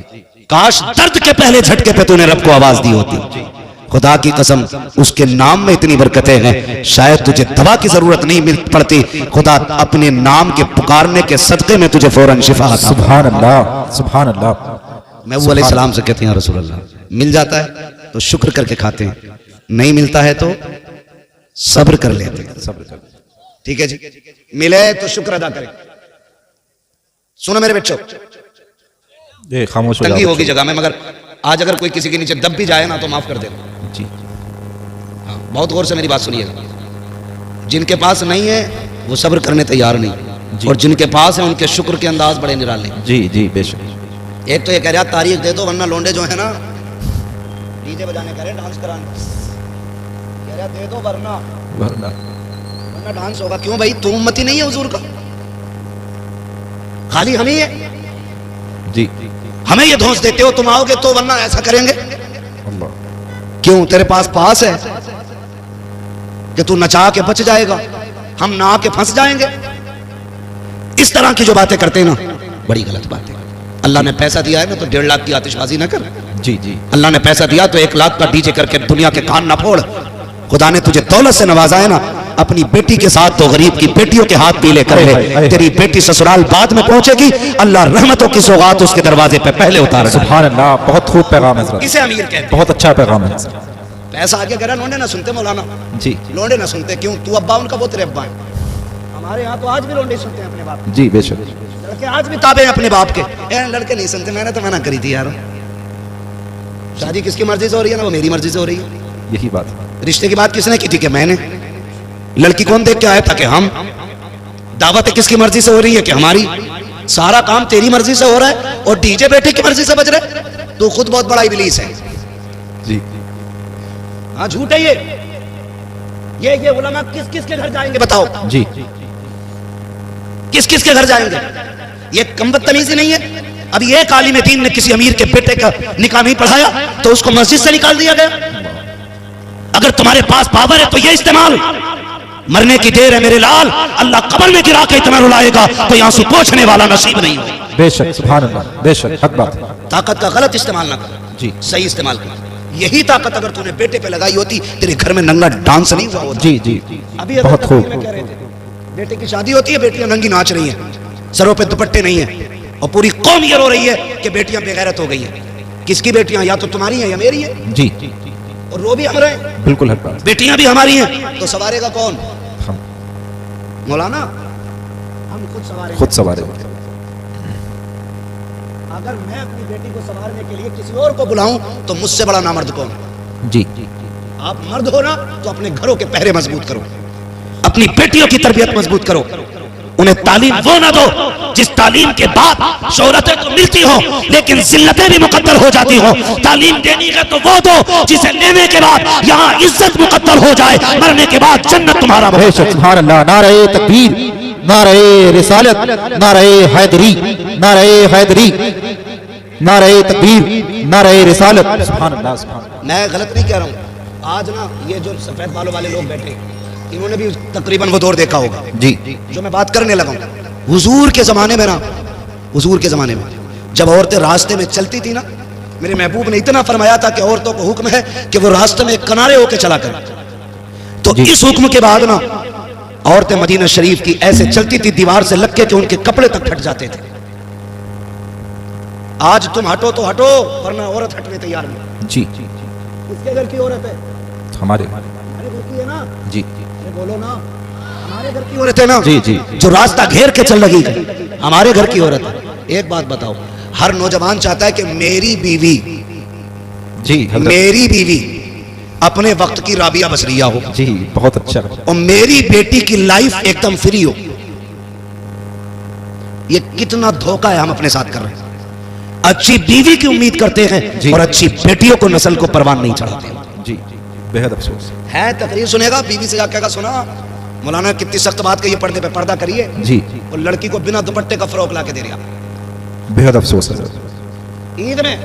काश दर्द के पहले झटके पे तूने रब को आवाज दी होती। खुदा की कसम, उसके नाम में इतनी बरकतें हैं, शायद तुझे दवा की जरूरत नहीं पड़ती। खुदा अपने नाम के पुकारने के सदके में तुझे फौरन शिफा आता। सुभान अल्लाह, सुभान अल्लाह। महबूब अलैहिस्सलाम से कहते हैं रसूल अल्लाह, मिल जाता है तो शुक्र करके खाते हैं, नहीं मिलता है तो सब्र कर लेते हैं। सब्र कर, ठीक है जी। मिले तो शुक्र अदा करें। सुनो मेरे बच्चों, ये खामोश हो तंगी होगी जगह में, मगर आज अगर कोई किसी के नीचे दब भी जाए ना तो माफ कर देना जी। हाँ, बहुत गौर से मेरी बात सुनिएगा। जिनके पास नहीं है वो सब्र करने तैयार नहीं, और जिनके पास है उनके शुक्र के अंदाज बड़े निराले जी जी, बेशक। एक तो ये कह रहा तारीख दे दो वरना लौंडे जो है ना डीजे बजाने कह रहे, डांस कराने कह रहा दे दो वरना वरना डांस होगा। क्यों भाई, तुम उम्मती नहीं है हुजूर का, खाली हम ही है जी। हमें ये धौंस देते हो तुम आओगे तो वरना ऐसा करेंगे। क्यों, तेरे पास है कि तू नचा के बच जाएगा, हम ना के फंस जाएंगे। इस तरह की जो बातें करते हैं ना, बड़ी गलत बात है। अल्लाह ने पैसा दिया है ना तो 1.5 लाख की आतिशबाजी ना कर जी जी। अल्लाह ने पैसा दिया तो 1 लाख का डीजे करके दुनिया के कान ना फोड़। खुदा ने तुझे दौलत से नवाजा है ना, अपनी बेटी के साथ तो गरीब की बेटियों के हाथ पीले कर ले। तेरी बेटी ससुराल बाद में पहुंचेगी, अल्लाह रहमतों की सौगात उसके दरवाजे पे पहले उतार। सुभान अल्लाह, बहुत खूब पैगाम है, इसे अमीर कहते हैं, बहुत अच्छा पैगाम है। पैसा आगे करा, लोंडे ना सुनते मौलाना जी, लोंडे ना सुनते। क्यों, तू अब्बा उनका, वो तेरे अब्बा है। हमारे यहाँ तो आज भी लोंडे सुनते हैं अपने बाप जी, बेशक। लड़के आज भी ताबे हैं अपने बाप के, लड़के नहीं सुनते। मैंने तो मना करी थी यार, शादी किसकी मर्जी से हो रही है ना, वो मेरी मर्जी से हो रही है। यही बात है। रिश्ते की बात किसने की थी कि मैंने? लड़की कौन देख के आया था कि हम? दावत किसकी मर्जी से हो रही है कि हमारी? सारा काम तेरी मर्जी से हो रहा है और डीजे बेटे की मर्जी से बज रहे। तू खुद बहुत बड़ा इबलीस है। जी हाँ झूठ है ये उलमा किस किस के घर जाएंगे बताओ? जी किस किस के घर जाएंगे? ये कम बदतमीजी नहीं है? अभी एक आलिम दीन ने किसी अमीर के बेटे का निकाह नहीं पढ़ाया तो उसको मस्जिद से निकाल दिया गया। अगर तुम्हारे पास पावर है तो ये इस्तेमाल। मरने की देर है मेरे लाल, अल्लाह कब्र में गिरा के इतना रुलाएगा कोई आंसू पोंछने वाला नसीब नहीं हो। बेशक सुभान अल्लाह, बेशक हक बात है। ताकत का गलत इस्तेमाल ना कर, जी सही इस्तेमाल कर। यही ताकत अगर तूने बेटे पे लगाई होती तेरे घर में नंगा डांस नहीं हुआ होता। जी जी अभी बहुत खूब। कह रहे थे बेटे की शादी होती है, बेटियां नंगी नाच रही हैं, सरों पे दुपट्टे नहीं है और पूरी कौम ये रो रही है कि बेटियां बेगैरत हो गई हैं। किसकी बेटियां? या तो तुम्हारी हैं या मेरी है। जी और रो भी हम रहे हैं, बिल्कुल हक बात। बेटियां भी हमारी हैं, तो सवारेगा कौन? हम मौलाना हम खुद सवारे। खुद सवारे। अगर मैं अपनी बेटी को संवारने के लिए किसी और को बुलाऊं तो मुझसे बड़ा नामर्द कौन? जी आप मर्द हो ना तो अपने घरों के पहरे मजबूत करो, अपनी बेटियों की तरबियत मजबूत करो, उन्हें तालीम वो ना दो जिस तालीम के बाद शोहरतें तो मिलती हो लेकिन जिल्लतें भी मुकद्दर हो जाती हो। तालीम देनी है तो वो दो जिसे लेने के बाद यहाँ इज्जत मुकद्दर हो जाए, मरने के बाद जन्नत तुम्हारा। बेशक सुभान अल्लाह। नारे तकबीर, नारे रिसालत, नारे हैदरी, नारे हैदरी, नारे तकबीर, नारे रिसालत। सुभान अल्लाह सुभान अल्लाह। मैं गलत नहीं कह रहा हूँ। आज ना ये जो सफेद बालों वाले लोग बैठे इन्होंने भी तकरीबन वो दौर देखा होगा जी जो मैं बात करने लगा हूँ। हुजूर के जमाने में ना, हुजूर के जमाने में जब औरतें रास्ते में चलती थी ना, मेरे महबूब ने इतना फरमाया था कि औरतों को हुक्म है कि वो रास्ते में किनारे होकर चला करें। तो इस हुक्म के बाद ना औरतें मदीना शरीफ की ऐसे चलती थी दीवार से लग के कि उनके कपड़े तक फट जाते थे। आज तुम हटो तो हटो वरना औरत हटने तैयार नहीं। जी किसके घर की औरत है? हमारे हमारे घर की है ना। जी अरे बोलो ना, हमारे घर की औरत है ना। जी जी जो रास्ता घेर के चल रही है हमारे घर की औरत है। एक बात बताओ, हर नौजवान चाहता है कि मेरी बीवी, जी मेरी बीवी अपने वक्त की राबिया बसरिया हो जी बहुत अच्छा। और मेरी बेटी की लाइफ एकदम फ्री हो। ये कितना धोखा है हम अपने साथ कर रहे हैं। अच्छी बीवी की उम्मीद करते हैं और अच्छी बेटियों को नस्ल को परवान नहीं चढ़ाते। जी बेहद अफसोस है। तकरीर सुनेगा, बीवी से जाकर सुना मौलाना कितनी सख्त बात कही, पर्दे पे पर्दा करिए। जी और लड़की को बिना दुपट्टे का फ्रॉक ला के दे रहा। बेहद अफसोस है। ईद में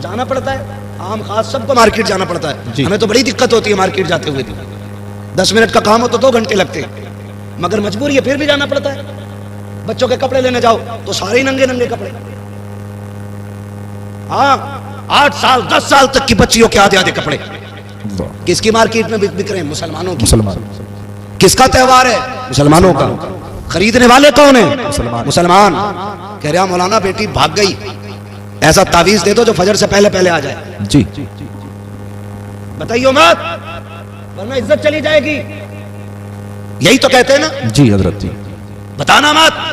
जाना पड़ता है, आम खास सबको मार्केट जाना पड़ता है। हमें तो बड़ी दिक्कत होती है मार्केट जाते हुए भी। 10 मिनट का काम हो तो 2 घंटे लगते हैं, मगर मजबूरी है फिर भी जाना पड़ता है। बच्चों के कपड़े लेने जाओ तो सारे ही नंगे नंगे कपड़े। हाँ 8 साल 10 साल तक की बच्चियों के आधे आधे कपड़े। किसकी मार्केट में बिक रहे हैं? मुसलमानों की। मुसलमान। किसका त्योहार है? मुसलमानों का। खरीदने वाले कौन है? मुसलमान। कह रहा मौलाना बेटी भाग गई, ऐसा तावीज दे दो जो फजर से पहले पहले आ जाए। जी बताइयो मत वरना इज्जत चली जाएगी। यही तो कहते हैं ना। जी हजरत जी। बताना मत,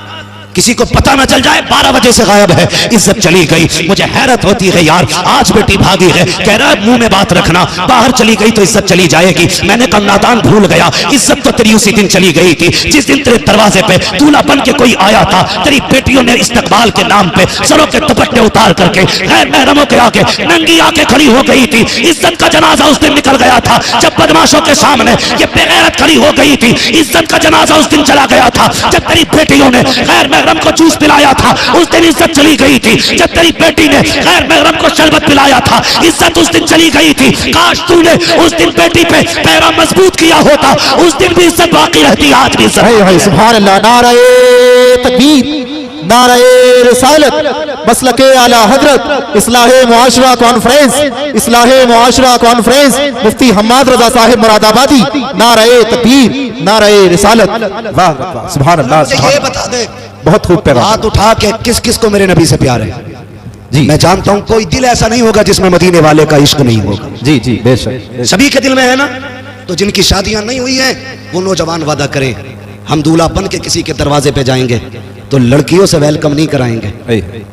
किसी को पता ना चल जाए 12 बजे से गायब है, इज्जत चली गई। मुझे हैरत होती है यार, आज बेटी भागी है, कह रहा है मुंह में बात रखना, बाहर चली गई तो इज्जत चली जाएगी। मैंने कहा नादान भूल गया, इज्जत तो तेरी उसी दिन चली गई थी जिस दिन तेरे दरवाजे पे दूल्हा बन के कोई आया था। तेरी बेटियों ने इस्तकबाल के नाम पे सरों के दुपट्टे उतार करके गैर महरमों के आगे नंगी आके खड़ी हो गई थी। इज्जत का जनाजा उस दिन निकल गया था जब बदमाशों के सामने ये बेगैरत खड़ी हो गई थी। इज्जत का जनाजा उस दिन चला गया था जब तेरी बेटियों ने गैर महरम को जूस पिलाया था, उस दिन इज्जत चली गई थी। जब तेरी बेटी ने गैर महरम को शरबत पिलाया था, इज्जत उस दिन चली गई थी। काश तूने उस दिन बेटी पे पैरा मजबूत किया होता, उस दिन भी इज्जत बाकी रहती, आज भी इज्जत। सुभान अल्लाह। नारे तकबीर, नारे रिसालत, मसलके आला हजरत, इस्लाहे मुआशरा कॉन्फ्रेंस, इस्लाहे मुआशरा कॉन्फ्रेंस, मुफ्ती हम्माद रजा साहिब मुरादाबादी। नारे तकबीर, नारे रिसालत। वाह वाह सुभान अल्लाह। ये बता दे बहुत खूब पैगाम। हाथ उठा के किस किस को मेरे नबी से प्यार है? जी मैं जानता हूं कोई दिल ऐसा नहीं होगा जिसमें मदीने वाले का इश्क नहीं होगा। जी जी बेशक। सभी के दिल में है ना। तो जिनकी शादियां नहीं हुई हैं वो नौजवान वादा करें, हम दूल्हा बन के किसी के दरवाजे पे जाएंगे तो लड़कियों से वेलकम नहीं कराएंगे,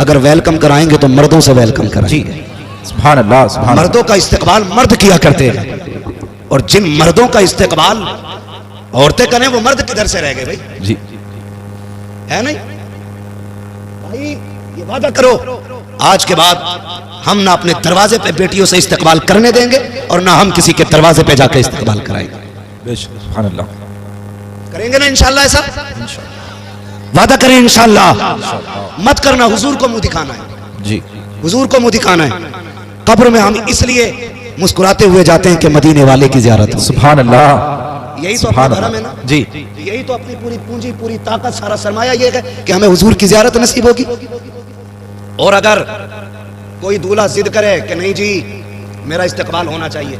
अगर वेलकम कराएंगे तो मर्दों से वेलकम कराएंगे। सुभान अल्लाह सुभान। मर्दों का इस्तेकबाल मर्द किया करते हैं और जिन मर्दों का इस्तेकबाल औरतें करें वो मर्द किधर से रह गए भाई? जी है नहीं। भाई ये वादा करो, आज के बाद हम ना अपने दरवाजे पे बेटियों से इस्तकबाल करने देंगे और ना हम किसी के दरवाजे पे जाकर इस्तकबाल कराएंगे। सुभान अल्लाह। करेंगे ना इंशाल्लाह ऐसा? वादा करें इंशाल्लाह। मत करना हुजूर को मुंह दिखाना है जी, हुजूर को मुंह दिखाना है। कब्र में हम इसलिए मुस्कुराते हुए जाते हैं कि मदीने वाले की ज़ियारत हो। सुभान अल्लाह। यही तो अपना धर्म है ना जी, यही तो अपनी पूरी पूंजी, पूरी ताकत, सारा सरमाया ये है कि हमें हुजूर की ज़ियारत नसीब होगी। और अगर कोई दूल्हा जिद करे कि नहीं जी मेरा इस्तकबाल होना चाहिए,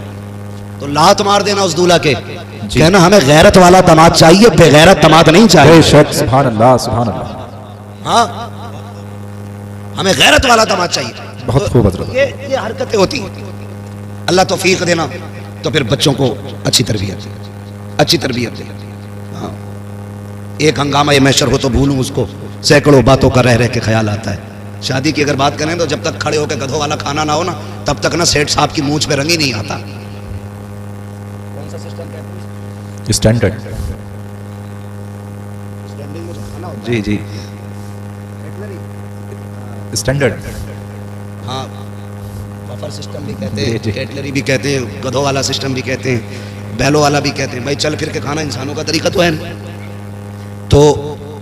तो लात मार देना उस दूल्हा के, कहना हमें गैरत वाला दामाद चाहिए, बेगैरत दामाद नहीं चाहिए। बेशक, सुभान अल्लाह, सुभान अल्लाह। हाँ, हमें गैरत वाला दामाद चाहिए। बहुत खूब हज़रत। ये हरकतें होती हैं। अल्लाह तौफीक देना, तो फिर बच्चों को अच्छी तरबियत दे। हाँ, एक हंगामा ये मैशर हो तो भूलूं उसको, सैकड़ों बातों का रह के ख्याल आता है। शादी की अगर बात करें तो जब तक खड़े होकर गधों वाला खाना ना हो ना, तब तक ना सेठ साहब की मूंछ पे रंग ही नहीं आता। कौन सा सिस्टम कहते हैं? स्टैंडर्ड। स्टैंडिंग में जो खाना होता जी जी, है, स्टैंडर्ड। हाँ, बफर सिस्टम भी कहते जी, हैं, जी। कैटलरी भी कहते हैं, गधों वाला सिस्टम भी कहते हैं, बैलों वाला भी कहते हैं। भाई चल फिर के खाना इंसानों का तरीका तो है ना। तो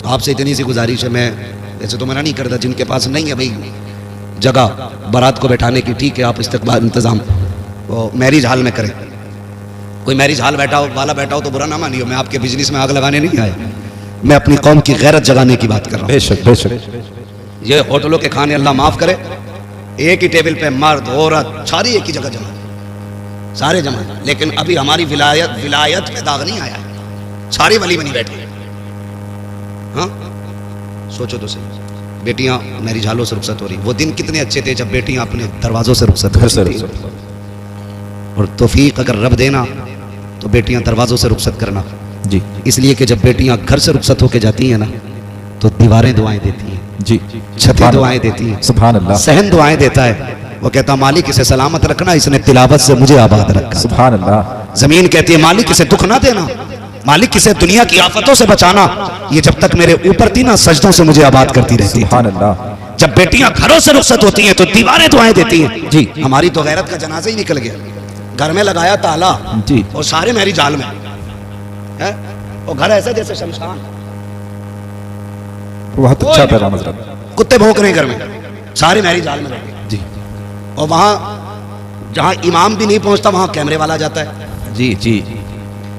आपसे इतनी सी गुजारिश है, मैं वैसे तो मना नहीं करता, जिनके पास नहीं है भाई जगह बारात को बैठाने की, ठीक है, आप इस्तकबाल इंतज़ाम वो मैरिज हॉल में करें। कोई मैरिज हॉल वाला बैठा हो तो बुरा ना मानियो, मैं आपके बिजनेस में आग लगाने नहीं आया, मैं अपनी कौम की गैरत जगाने की बात कर रहा हूँ। बेशक बेशक। ये होटलों के खाने अल्लाह माफ़ करे, एक ही टेबल पे मर्द औरत सारी एक ही जगह जमा, सारे जमा, लेकिन अभी हमारी विलायत में दाग नहीं आया, सारी वली में नहीं बैठे। हाँ, सोचो तो सही, बेटियां मैरिज हॉलों से रुखसत हो रही। वो दिन कितने अच्छे थे जब बेटियां अपने दरवाजों से रुखसत घर से होती थी। और तौफीक अगर रब देना तो बेटियां दरवाजों से रुखसत करना। जी इसलिए कि जब बेटियां घर से रुखसत होकर जाती हैं ना, तो दीवारें दुआएं देती हैं, जी, छतें दुआएं देती हैं, सुभान अल्लाह, सहन दुआएं देता है। वो कहता मालिक इसे सलामत रखना, इसने तिलावत से मुझे आबाद रखा। सुभान अल्लाह। जमीन कहती है मालिक इसे दुख ना देना, मालिक इसे दुनिया की आफतों से बचाना, ये जब तक मेरे ऊपर थी ना सजदों से मुझे आबाद करती रहती है। सुभान अल्लाह। जब बेटियां घरों से रुखसत होती हैं तो दीवारें दुआएं देती हैं। जी। हमारी तो गैरत का जनाजा ही निकल गया, घर में लगाया ताला जी। और सारे मैरिज हॉल में है, और घर ऐसा जैसे शमशान, बहुत अच्छा पैगाम हज़रत। कुत्ते भौंक रहे हैं घर में, सारे मैरिज हॉल में लगे। जी और वहां जहां इमाम भी नहीं पहुंचता वहां कैमरे वाला जाता है। जी जी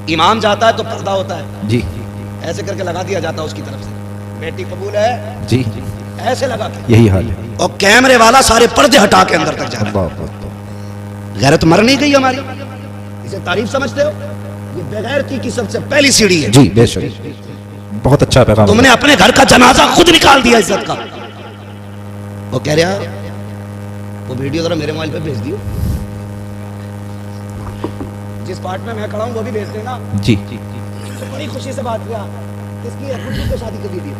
इमाम जाता है तो पर्दा होता है, जी ऐसे करके लगा दिया जाता है उसकी तरफ से, बेटी कबूल है, जी, ऐसे लगा के, यही हाल है। और कैमरे वाला सारे पर्दे हटा के अंदर तक जा रहा अल्लाह अल्लाह। है। गैरत मर नहीं गई हमारी, इसे तारीफ समझते हो? ये बेगैरती की सबसे पहली सीढ़ी है। जी बेशक, बहुत अच्छा पैगाम। तुमने अपने घर का जनाजा खुद निकाल दिया इज्जत का। वो कह रहा वो वीडियो जरा मेरे मोबाइल पे भेज दियो, जिस पार्ट में मैं खड़ा हूँ वो भी भेज देना। जी तो बड़ी खुशी से बात किया, किसकी है? गुड्डू के शादी की वीडियो,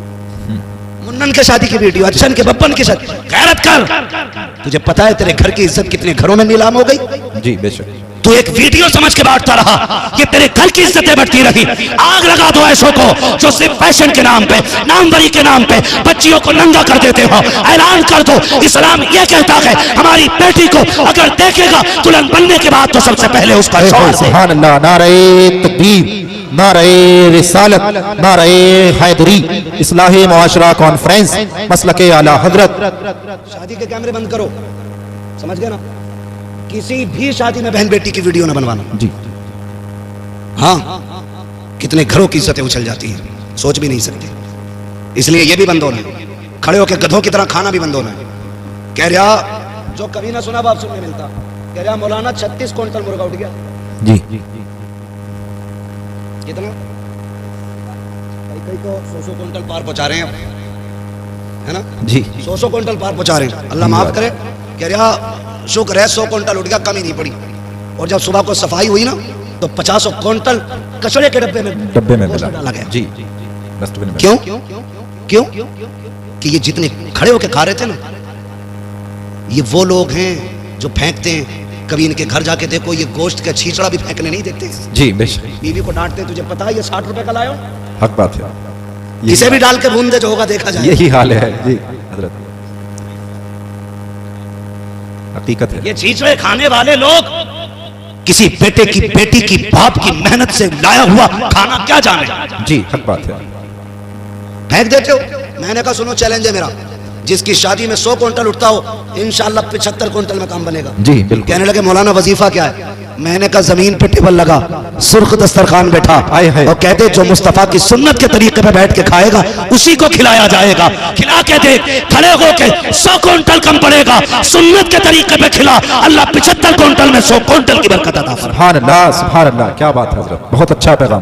मुन्नन के शादी की वीडियो, अच्छन के बब्बन की शादी। गैरत कर, तुझे पता है तेरे घर की इज्जत कितने घरों में नीलाम हो गई? जी बेशक। तू एक वीडियो समझ के बांटता रहा, ये तेरे घर की इज्जतें बढ़ती रही। आग लगा दो ऐसों को जो सिर्फ फैशन के नाम पे, नामवरी के नाम पे बच्चियों को नंगा कर देते हो। ऐलान कर दो, इस्लाम ये कहता है हमारी बेटी को अगर देखेगा दुल्हन बनने के बाद तो सबसे पहले उसका शौहर दे। सुभान अल्लाह। नारे तकबीर, नारे रिसालत, नारे हैदरी, इस्लाही मुआशरा कॉन्फ्रेंस, मसलके आला हजरत। शादी के कैमरे बंद करो, समझ गए ना? किसी भी शादी में बहन बेटी की वीडियो ना बनवाना। जी हाँ, कितने घरों की इज्जतें उछल जाती हैं, सोच भी नहीं सकते। इसलिए ये भी बंद होना है, खड़े होकर गधों की तरह खाना भी बंद होना है। कह रहा जो कभी ना सुना बाप सुनने मिलता, कह रहा मौलाना 36 क्विंटल मुर्गा उठ गया। जी कितना? कई तो 100 क्विंटल पार पहुंचा रहे हैं, है ना? जी 100 क्विंटल पार पहुंचा रहे हैं, अल्लाह माफ करे। कह रहा शुक्र है 100 क्विंटल उठ गया, कमी नहीं पड़ी। और जब सुबह को सफाई हुई ना तो 50 क्विंटल कचरे के डब्बे में मिला डाला गया। जी, डस्टबिन में। क्यों? क्यों? कि ये जितने खड़े होके खा रहे थे ना, ये वो लोग हैं जो फेंकते हैं। कभी इनके घर जाके देखो, ये गोश्त का छींचड़ा भी फेंकने नहीं देते। जी बेशक, बीवी को डांटते, तुझे पता है ये 60 रुपए का लाया, हक बात है। किसे भी डाल के भून दे जो होगा देखा जाए। यही हाल है जी हजरत, हकीकत है। ये चीजें खाने वाले लोग किसी बेटे की बेटी की बाप की मेहनत से लाया हुआ खाना क्या जाने, जी हक बात है। फेंक देते हो। मैंने कहा सुनो चैलेंज है मेरा, जिसकी शादी में 100 क्विंटल उठता हो इंशाल्लाह 75 क्विंटल में काम बनेगा। जी बिल्कुल। कहने लगे मौलाना वजीफा क्या है? मैंने कहा जमीन पे टेबल लगा, सुर्ख दस्तरखान बैठा आए हाय। और कहते जो मुस्तफा की सुन्नत के तरीके पे बैठ के खाएगा उसी को खिलाया जाएगा। खिला के देख, खड़े होके 100 क्विंटल कम पड़ेगा, सुन्नत के तरीके पे खिला, अल्लाह 75 क्विंटल में 100 क्विंटल की बरकत अता फरमाए। सुभान अल्लाह, सुभान अल्लाह, क्या बात है हजरत, बहुत अच्छा पैगाम।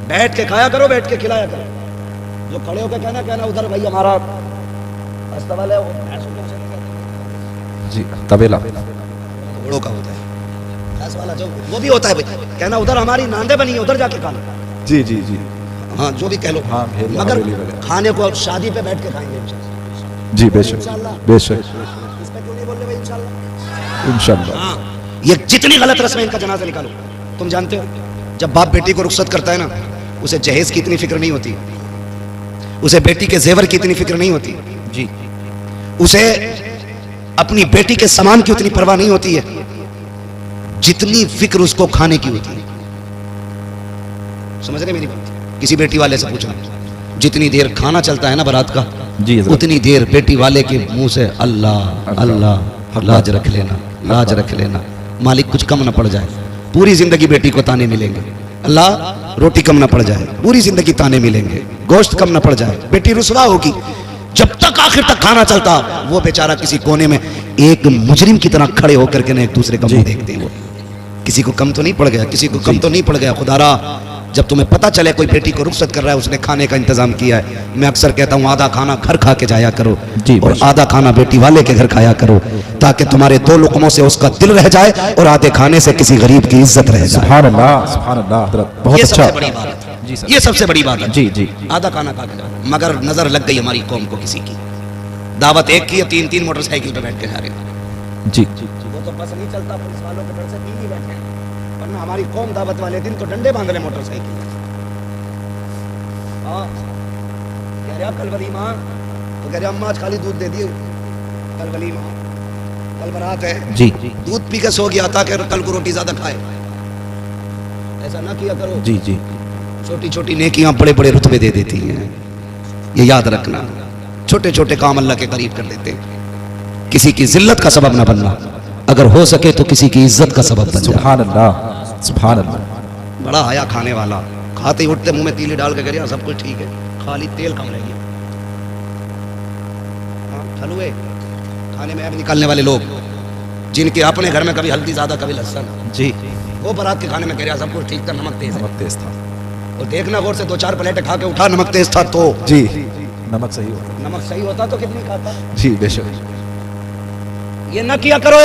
बैठ के खाया करो, बैठ के खिलाया करो। जो खड़े होके कहना उधर भाई हमारा अस्तबल है, जी तबेला घोड़ों का होता है, भैंस वाला जो वो भी होता है भाई, कहना उधर हमारी नांदे बनी है उधर जाके खाना। जी जी जी हाँ जो भी कह लो, हाँ, भेड़िया, मगर हवेली वगैरह। खाने को शादी पे बैठ के खाएंगे इंशाल्लाह। जी बेशक बेशक इस पे क्यों नहीं बोल रहे भाई इंशाल्लाह? इंशाल्लाह। हाँ, ये जितनी गलत रस्में इनका जनाजा निकालो। तुम जानते हो जब बाप बेटी को रुखसत करता है ना, उसे जहेज की इतनी फिक्र नहीं होती, उसे बेटी के जेवर की इतनी फिक्र नहीं होती, जी उसे अपनी बेटी के सामान की उतनी परवाह नहीं होती है जितनी फिक्र उसको खाने की होती है। समझ रहे मेरी बात? किसी बेटी वाले से पूछना, जितनी देर खाना चलता है ना बारात का, जी हजरत। उतनी देर बेटी वाले के मुंह से अल्लाह अल्लाह, लाज रख लेना, लाज रख लेना, मालिक कुछ कम ना पड़ जाए। पूरी जिंदगी बेटी को ताने मिलेंगे, अल्लाह रोटी कम ना पड़ जाए, पूरी जिंदगी ताने मिलेंगे, गोश्त कम ना पड़ जाए, बेटी रुसवा होगी। जब तक आखिर तक खाना चलता, वो बेचारा किसी कोने में एक मुजरिम की तरह खड़े होकर के ना एक दूसरे का मुंह देखते हैं। वो किसी को कम तो नहीं पड़ गया, किसी को कम तो नहीं पड़ गया। खुदारा जब तुम्हें पता चले कोई बेटी को रुखसत कर रहा है, उसने खाने का इंतजाम किया है, मैं अक्सर कहता हूँ आधा खाना घर खा के जाया करो जी, और आधा खाना बेटी वाले के घर खाया करो, ताकि तुम्हारे 2 लुकमों से उसका दिल रह जाए और आधे खाने से किसी गरीब की इज्जत रह जाए। सुभान अल्लाह, सुभान अल्लाह हजरत, बहुत ये अच्छा। सबसे बड़ी बात है, जी सर। ये सबसे बड़ी बात है। जी जी आधा खाना खा के जाओ। मगर नजर लग गई हमारी कौम को, किसी की दावत एक की, 3-3 मोटरसाइकिल पे बैठ के जा रहे हैं। जी वो तो बस नहीं चलता, पुलिस वालों के डर से 3 ही बैठे हैं, वरना हमारी कौम दावत वाले दिन तो डंडे बांध रहे मोटरसाइकिल। हाँ कह रहे कल वलीमा, तो कह रहे अम्मा आज खाली दूध दे दिए, कल वलीमा, कल बारात है, जी दूध पी के सो गया था कि कल को रोटी ज्यादा खाए। ऐसा ना किया करो। जी जी छोटी छोटी नेकियां बड़े बड़े रुतबे दे देती हैं, ये याद रखना। छोटे छोटे काम अल्लाह के करीब कर देते हैं। किसी की जिल्लत का सबब ना बनना, अगर हो सके तो किसी की इज्जत का सबब बन जाए। सुभान अल्लाह, सुभान अल्लाह। बड़ा आया खाने वाला, खाते ही उठते मुंह में तीली डाल के कह रहा सब कुछ ठीक है, खाली तेल कम रह गया। हलवे खाने में अब निकालने वाले लोग, जिनके अपने घर में कभी हल्दी ज्यादा कभी लहसुन, जी वो बारात के खाने में कह रहा सब कुछ ठीक था, नमक तेज है। नमक तेज था। और देखना गौर से 2-4 प्लेटें खा के उठा, नमक तेज था तो जी नमक सही होता। नमक सही होता तो कितनी खाता। जी बेशक। ये न किया करो।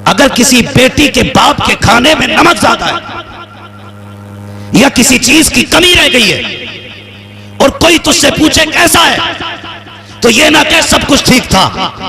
अगर किसी बेटी के बाप के खाने में नमक ज्यादा है या किसी चीज की कमी रह गई है और कोई तुझसे पूछे कैसा है, तो ये ना कह सब कुछ ठीक था,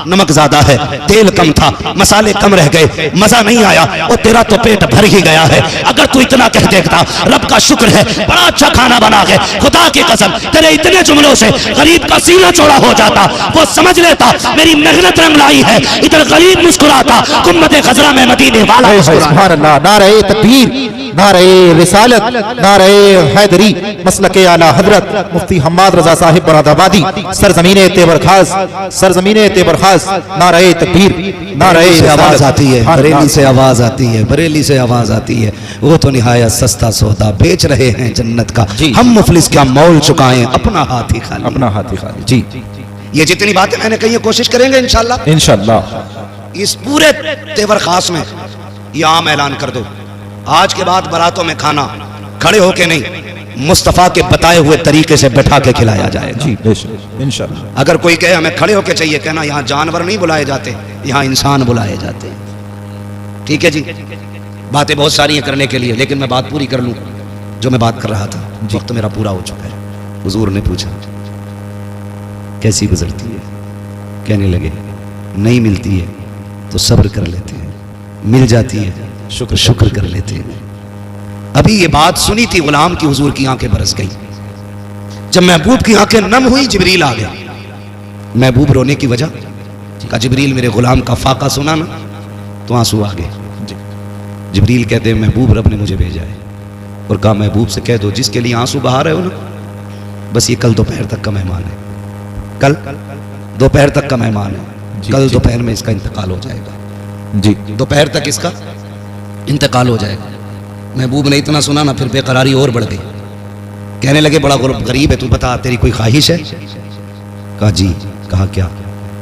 नमक ज्यादा है, तेल कम था, मसाले कम रह गए, मजा नहीं आया, और तेरा तो पेट भर ही गया है। अगर तू इतना कह देखता रब का शुक्र है बड़ा अच्छा खाना बना के, खुदा की कसम तेरे इतने जुमलों से गरीब का सीना चौड़ा हो जाता, वो समझ लेता मेरी मेहनत रंग लाई है। इधर गरीब मुस्कुराता, गुम्बद खजरा में मदीने वाला मुस्कुराता। सुभान अल्लाह, नारे तकबीर, नारे रिसालत, नारे हैदरी, मसलके आला हजरत मुफ्ती हम्माद रजा साहिब मुरादाबादी, सरजमीने तेबर खास, सरजमीने तेबर खास, नारे तकबीर, नारे से आवाज रिसालत। आती है, बरेली से आवाज आती है, बरेली से आवाज आती है, वो तो निहायत सस्ता सौदा बेच रहे हैं जन्नत का, हम मुफलिस क्या मोल चुकाएं अपना हाथ ही खाली, अपना हाथ ही खाली। जी ये जितनी बातें मैंने कही कोशिश करेंगे इंशाल्लाह। इंशाल्लाह। इस पूरे तेवर खास में ये आम ऐलान कर दो, आज के बाद बारातों में खाना खड़े होके नहीं, मुस्तफा के बताए हुए तरीके से बैठा के खिलाया जाएगा। जी बेशक इंशाल्लाह। अगर कोई कहे हमें खड़े होके चाहिए, कहना यहाँ जानवर नहीं बुलाए जाते, यहाँ इंसान बुलाए जाते हैं। ठीक है जी, बातें बहुत सारी हैं करने के लिए, लेकिन मैं बात पूरी कर लूँ जो मैं बात कर रहा था। वक्त मेरा पूरा हो चुका है। हुजूर ने पूछा कैसी गुजरती है, कहने लगे नहीं मिलती है तो सब्र कर लेते हैं, मिल जाती है शुक्र कर लेते हैं। अभी ये बात सुनी थी गुलाम की, हुजूर की आंखें बरस गई। जब महबूब की आंखें नम हुई जिब्रील आ गया। महबूब रोने की वजह का जिब्रील मेरे गुलाम का फाका सुना ना तो आंसू आ गए। जिब्रील कहते हैं महबूब रब ने मुझे भेजा है और कहा महबूब से कह दो जिसके लिए आंसू बहा रहे हो ना, बस ये कल दोपहर तक का मेहमान है, कल दोपहर तक का मेहमान है, कल दोपहर में इसका इंतकाल हो जाएगा जी, दोपहर तक इसका इंतकाल हो जाएगा। महबूब ने इतना सुना ना फिर बेकरारी और बढ़ गई। कहने लगे बड़ा गरीब है तू, बता तेरी कोई ख्वाहिश है? कहा जी। कहा क्या?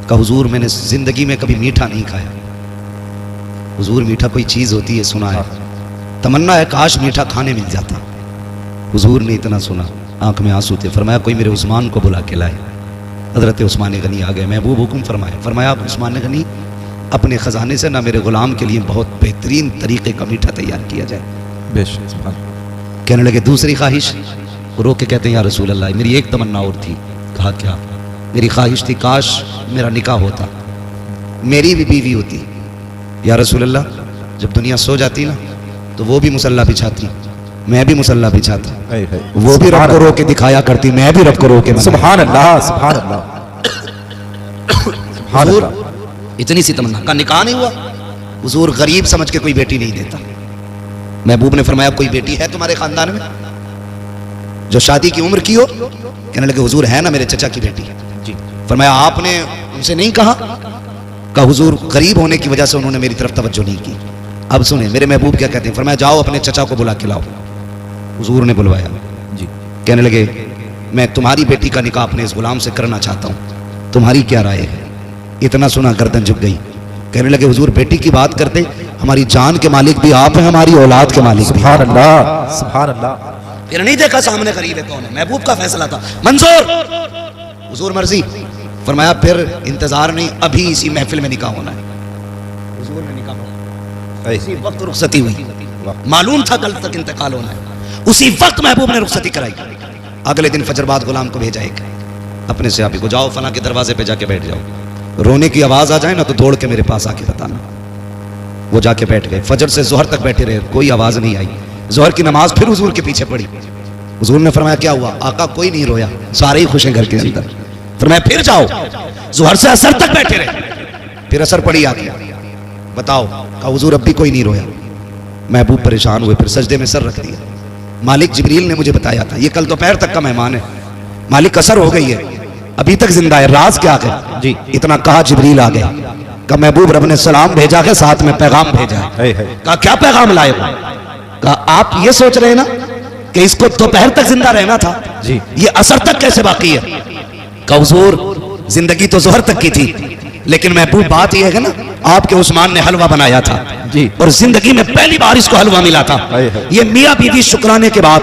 कहा हुजूर मैंने जिंदगी में कभी मीठा नहीं खाया। हुजूर मीठा कोई चीज होती है सुना है, तमन्ना है काश मीठा खाने मिल जाता। हुजूर ने इतना सुना आंख में आंसू थे। फरमाया कोई मेरे उस्मान को बुला के लाए। हजरत उस्मान गनी आ गए। महबूब हुक्म फरमाया। फरमाया उस्मान गनी अपने खजाने से ना मेरे गुलाम के लिए बहुत बेहतरीन तरीके का मीठा तैयार किया जाए। कहने लगे दूसरी ख्वाहिश? रो के कहते हैं या रसूल अल्लाह मेरी एक तमन्ना और थी। कहा क्या? मेरी ख्वाहिश थी काश मेरा निकाह होता, मेरी भी बीवी होती। या रसूल अल्लाह जब दुनिया सो जाती ना तो वो भी मुसल्ला बिछाती, मैं भी मुसल्ला बिछाता, वो भी रब को रो के दिखाया करती, मैं भी रब को रो के। सुभान अल्लाह, सुभान अल्लाह, सुभान अल्लाह। इतनी सी तमन्ना का निकाह नहीं हुआ। हुजूर गरीब समझ के कोई बेटी नहीं देता। महबूब ने फरमाया कोई बेटी है तुम्हारे खानदान में जो शादी की उम्र की हो? कहने लगे हुजूर है ना मेरे चचा की बेटी जी। फरमाया आपने उनसे नहीं कहा? कहा हुजूर गरीब होने की वजह से उन्होंने मेरी तरफ तवज्जो नहीं की। अब सुने मेरे महबूब क्या कहते हैं। फरमाया जाओ अपने चचा को बुला के लाओ। हुजूर ने बुलवाया जी। कहने लगे मैं तुम्हारी बेटी का निकाह अपने इस गुलाम से करना चाहता हूँ, तुम्हारी क्या राय है? इतना सुना गर्दन झुक गई। कहने लगे हुजूर बेटी की बात करते, हमारी जान के मालिक भी आप हैं, हमारी औलाद के मालिक भी। सुभान अल्लाह, सुभान अल्लाह। फिर नहीं देखा सामने गरीब है कौन है, महबूब का फैसला था मंजूर, हुजूर मर्जी। फरमाया फिर इंतजार नहीं, अभी इसी महफिल में निकाह होना है। हुजूर ने निकाह पढ़ा, इसी वक्त रुखसती हुई। मालूम था कल तक इंतकाल होना है, उसी वक्त महबूब ने रुखसती कराई। अगले दिन फजर बाद गुलाम को भेजा एक अपने से, आप को जाओ फला के दरवाजे पे जाके बैठ जाओ, रोने की आवाज आ जाए ना तो दौड़ के मेरे पास आके बताना। वो जाके बैठ गए। फजर से जोहर तक बैठे रहे, कोई आवाज नहीं आई। जोहर की नमाज फिर हुजूर के पीछे पड़ी। हुजूर ने फरमाया क्या हुआ? आका कोई नहीं रोया, सारे ही खुश हैं घर के अंदर। फरमाया फिर जाओ। जोहर से असर तक बैठे रहे, फिर असर पड़ी आके, बताओ। कहा हुजूर अब भी कोई नहीं रोया। महबूब परेशान हुए, फिर सजदे में सर रख दिया। मालिक जिब्रील ने मुझे बताया था ये कल दोपहर तक का मेहमान है, मालिक असर हो गई है, अभी तक जिंदा है, राज क्या है जी? इतना कहा जिब्रील आ गया। कहा महबूब रब ने सलाम भेजा है, साथ में पैगाम भेजा है। कहा क्या पैगाम लाए हो? कहा आप ये सोच रहे हैं ना कि इसको दोपहर तक जिंदा रहना था जी, ये असर तक कैसे बाकी है? कहा हुजूर जिंदगी तो जोहर तक की थी, लेकिन महबूब बात यह है ना आपके उस्मान ने हलवा बनाया था जी, और जिंदगी में पहली बार इसको हलवा मिला था। ये मियाँ बीवी शुक्राने के बाद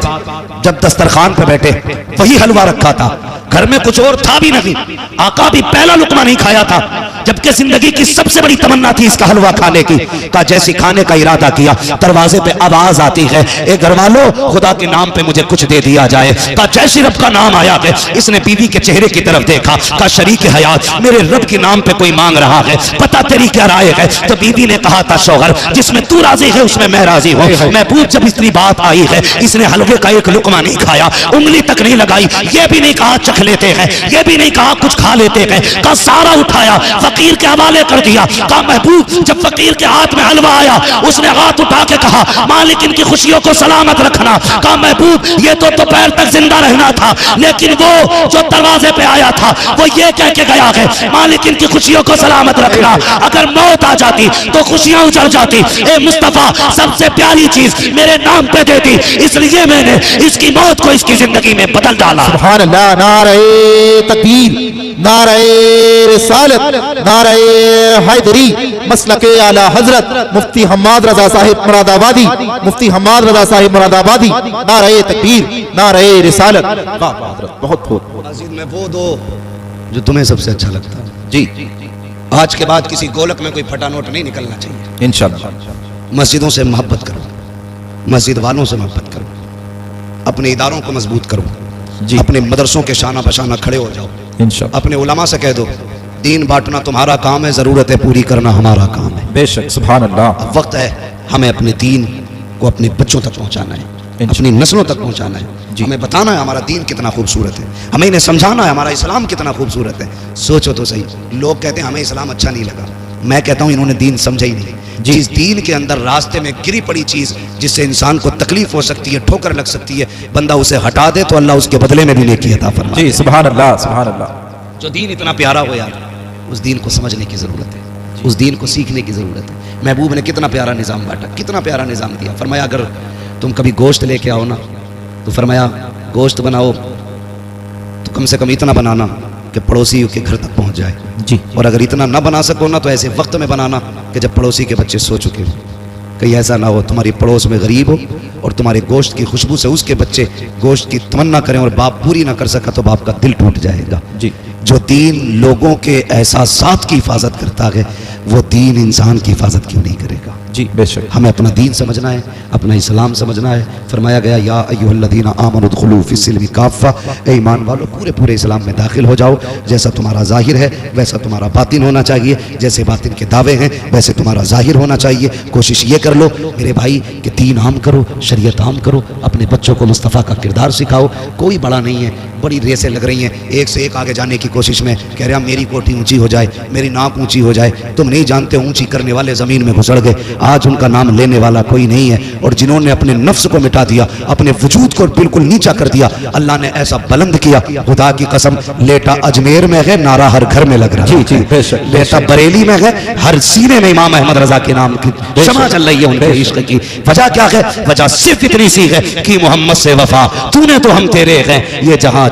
जब दस्तरखान पे बैठे वही हलवा रखा था, घर में कुछ और था भी नहीं। आका भी पहला लुकमा नहीं खाया था, जबकि जिंदगी की सबसे बड़ी तमन्ना थी इसका हलवा खाने की। का जैसे खाने का इरादा किया, दरवाजे पे आवाज आती है, ए घर वालों खुदा के नाम पे मुझे कुछ दे दिया जाए। का जैसे रब का नाम आया है, इसने बीवी के चेहरे की तरफ देखा। का शरीक हयात मेरे रब के नाम पे कोई मांग रहा है, पता तेरी क्या राय है? तो बीवी ने कहा था शौहर जिसमें तू राजी है उसमें मैं राजी हूँ। महबूब जब इतनी बात आई है, इसने हलवे का एक लुकमा नहीं खाया, उंगली तक नहीं लगाई, ये भी नहीं कहा चख लेते हैं, ये भी नहीं कहा कुछ खा लेते हैं। का सारा उठाया फकीर के हवाले कर दिया। का महबूब जब फकीर के हाथ में हलवा आया, उसने हाथ उठा के कहा मालिक इनकी खुशियों को सलामत रखना। का महबूब ये तो दोपहर तक जिंदा रहना था, लेकिन वो जो दरवाजे पे आया था वो ये कह के गया है मालिक इनकी खुशियों को सलामत रखना। अगर मौत आ जाती तो खुशियां उजड़ जाती। ए मुस्तफा सबसे प्यारी चीज मेरे नाम पे दे दी, इसलिए मैंने इसकी मौत को इसकी जिंदगी में बदल डाला। सुभान अल्लाह। नारे तकबीर, नारे रिसालत, नारे हैदरी, मसलके आला हजरत मुफ्ती हम्माद रजा साहिब मुरादाबादी, मुफ्ती हम्माद रजा साहिब मुरादाबादी। नारे तकबीर, नारे रिसालत। बहुत बहुत में वो दो जो तुम्हें सबसे अच्छा लगता है जी। आज के बाद किसी गोलक में कोई फटा नोट नहीं निकलना चाहिए इंशाअल्लाह। मस्जिदों से मोहब्बत करो, मस्जिद वालों से मोहब्बत करो, अपने इदारों को मजबूत करो जी, अपने मदरसों के शाना बशाना खड़े हो जाओ इंशाअल्लाह। अपने उलमा से कह दो दीन बांटना तुम्हारा काम है, जरूरतें पूरी करना हमारा काम है। बेशक सुभान अल्लाह। अब वक्त है हमें अपने दीन को अपने बच्चों तक पहुंचाना है, अपनी नस्लों तक पहुंचाना है। हमें बताना है हमारा दीन कितना खूबसूरत है, हमें इन्हें समझाना है हमारा इस्लाम कितना खूबसूरत है। सोचो तो सही, लोग कहते हैं हमें इस्लाम अच्छा नहीं लगा, मैं कहता हूं इन्होंने दीन समझा ही नहीं। जिस दीन के अंदर रास्ते में गिरी पड़ी चीज जिससे इंसान को तकलीफ हो सकती है, ठोकर लग सकती है, बंदा उसे हटा दे तो अल्लाह उसके बदले में भी नेकी अता फरमाए। जी सुभान अल्लाह, सुभान अल्लाह। जो दीन इतना प्यारा हो यार, उस दीन को समझने की जरूरत है, उस दीन को सीखने की जरूरत है। महबूब ने कितना प्यारा निज़ाम बांटा, कितना प्यारा निज़ाम दिया। फरमाया अगर तुम कभी गोश्त लेके आओ ना तो फरमाया गोश्त बनाओ तो कम से कम इतना बनाना कि पड़ोसी के घर तक पहुंच जाए जी। और अगर इतना ना बना सको ना तो ऐसे वक्त में बनाना कि जब पड़ोसी के बच्चे सो चुके हो। कहीं ऐसा ना हो तुम्हारी पड़ोस में गरीब हो और तुम्हारे गोश्त की खुशबू से उसके बच्चे गोश्त की तमन्ना करें और बाप पूरी ना कर सका तो बाप का दिल टूट जाएगा जी। जो दीन लोगों के एहसासात की हिफाजत करता है वो दीन इंसान की हिफाजत क्यों नहीं करेगा। जी बेशक। हमें अपना दीन समझना है, अपना इस्लाम समझना है। फरमाया गया या अय्युहल्लज़ीना आमनु दुखुलू फिस्सिल्मी काफ़ा, ए ईमान वालों पूरे पूरे इस्लाम में दाखिल हो जाओ। जैसा तुम्हारा जाहिर है वैसा तुम्हारा बातिन होना चाहिए, जैसे बातिन के दावे हैं वैसे तुम्हारा जाहिर होना चाहिए। कोशिश ये कर लो मेरे भाई कि दीन आम करो, शरीयत आम करो, अपने बच्चों को मुस्तफ़ा का किरदार सिखाओ। कोई बड़ा नहीं है, बड़ी रेसें लग रही हैं एक से एक आगे जाने की कोशिश में, कह रहे हैं मेरी कोठी ऊंची हो जाए, मेरी नाक ऊंची हो जाए। तुम नहीं जानते ऊंची करने वाले ज़मीन में घुसड़ गए, आज उनका नाम लेने वाला कोई नहीं है। और जिन्होंने अपने नफ्स को मिटा दिया, अपने वजूद को बिल्कुल नीचा कर दिया, अल्लाह ने ऐसा बुलंद किया, खुदा की कसम लेटा अजमेर में है नारा हर घर में लग रहा है। जी बेशक। लेटा बरेली में है हर सीने में इमाम अहमद रजा के नाम की शमा चल रही है उनके इश्क की। वजह क्या है? वजह सिर्फ इतनी सी है कि मोहम्मद से वफा तूने तो हम तेरे हैं, ये जहां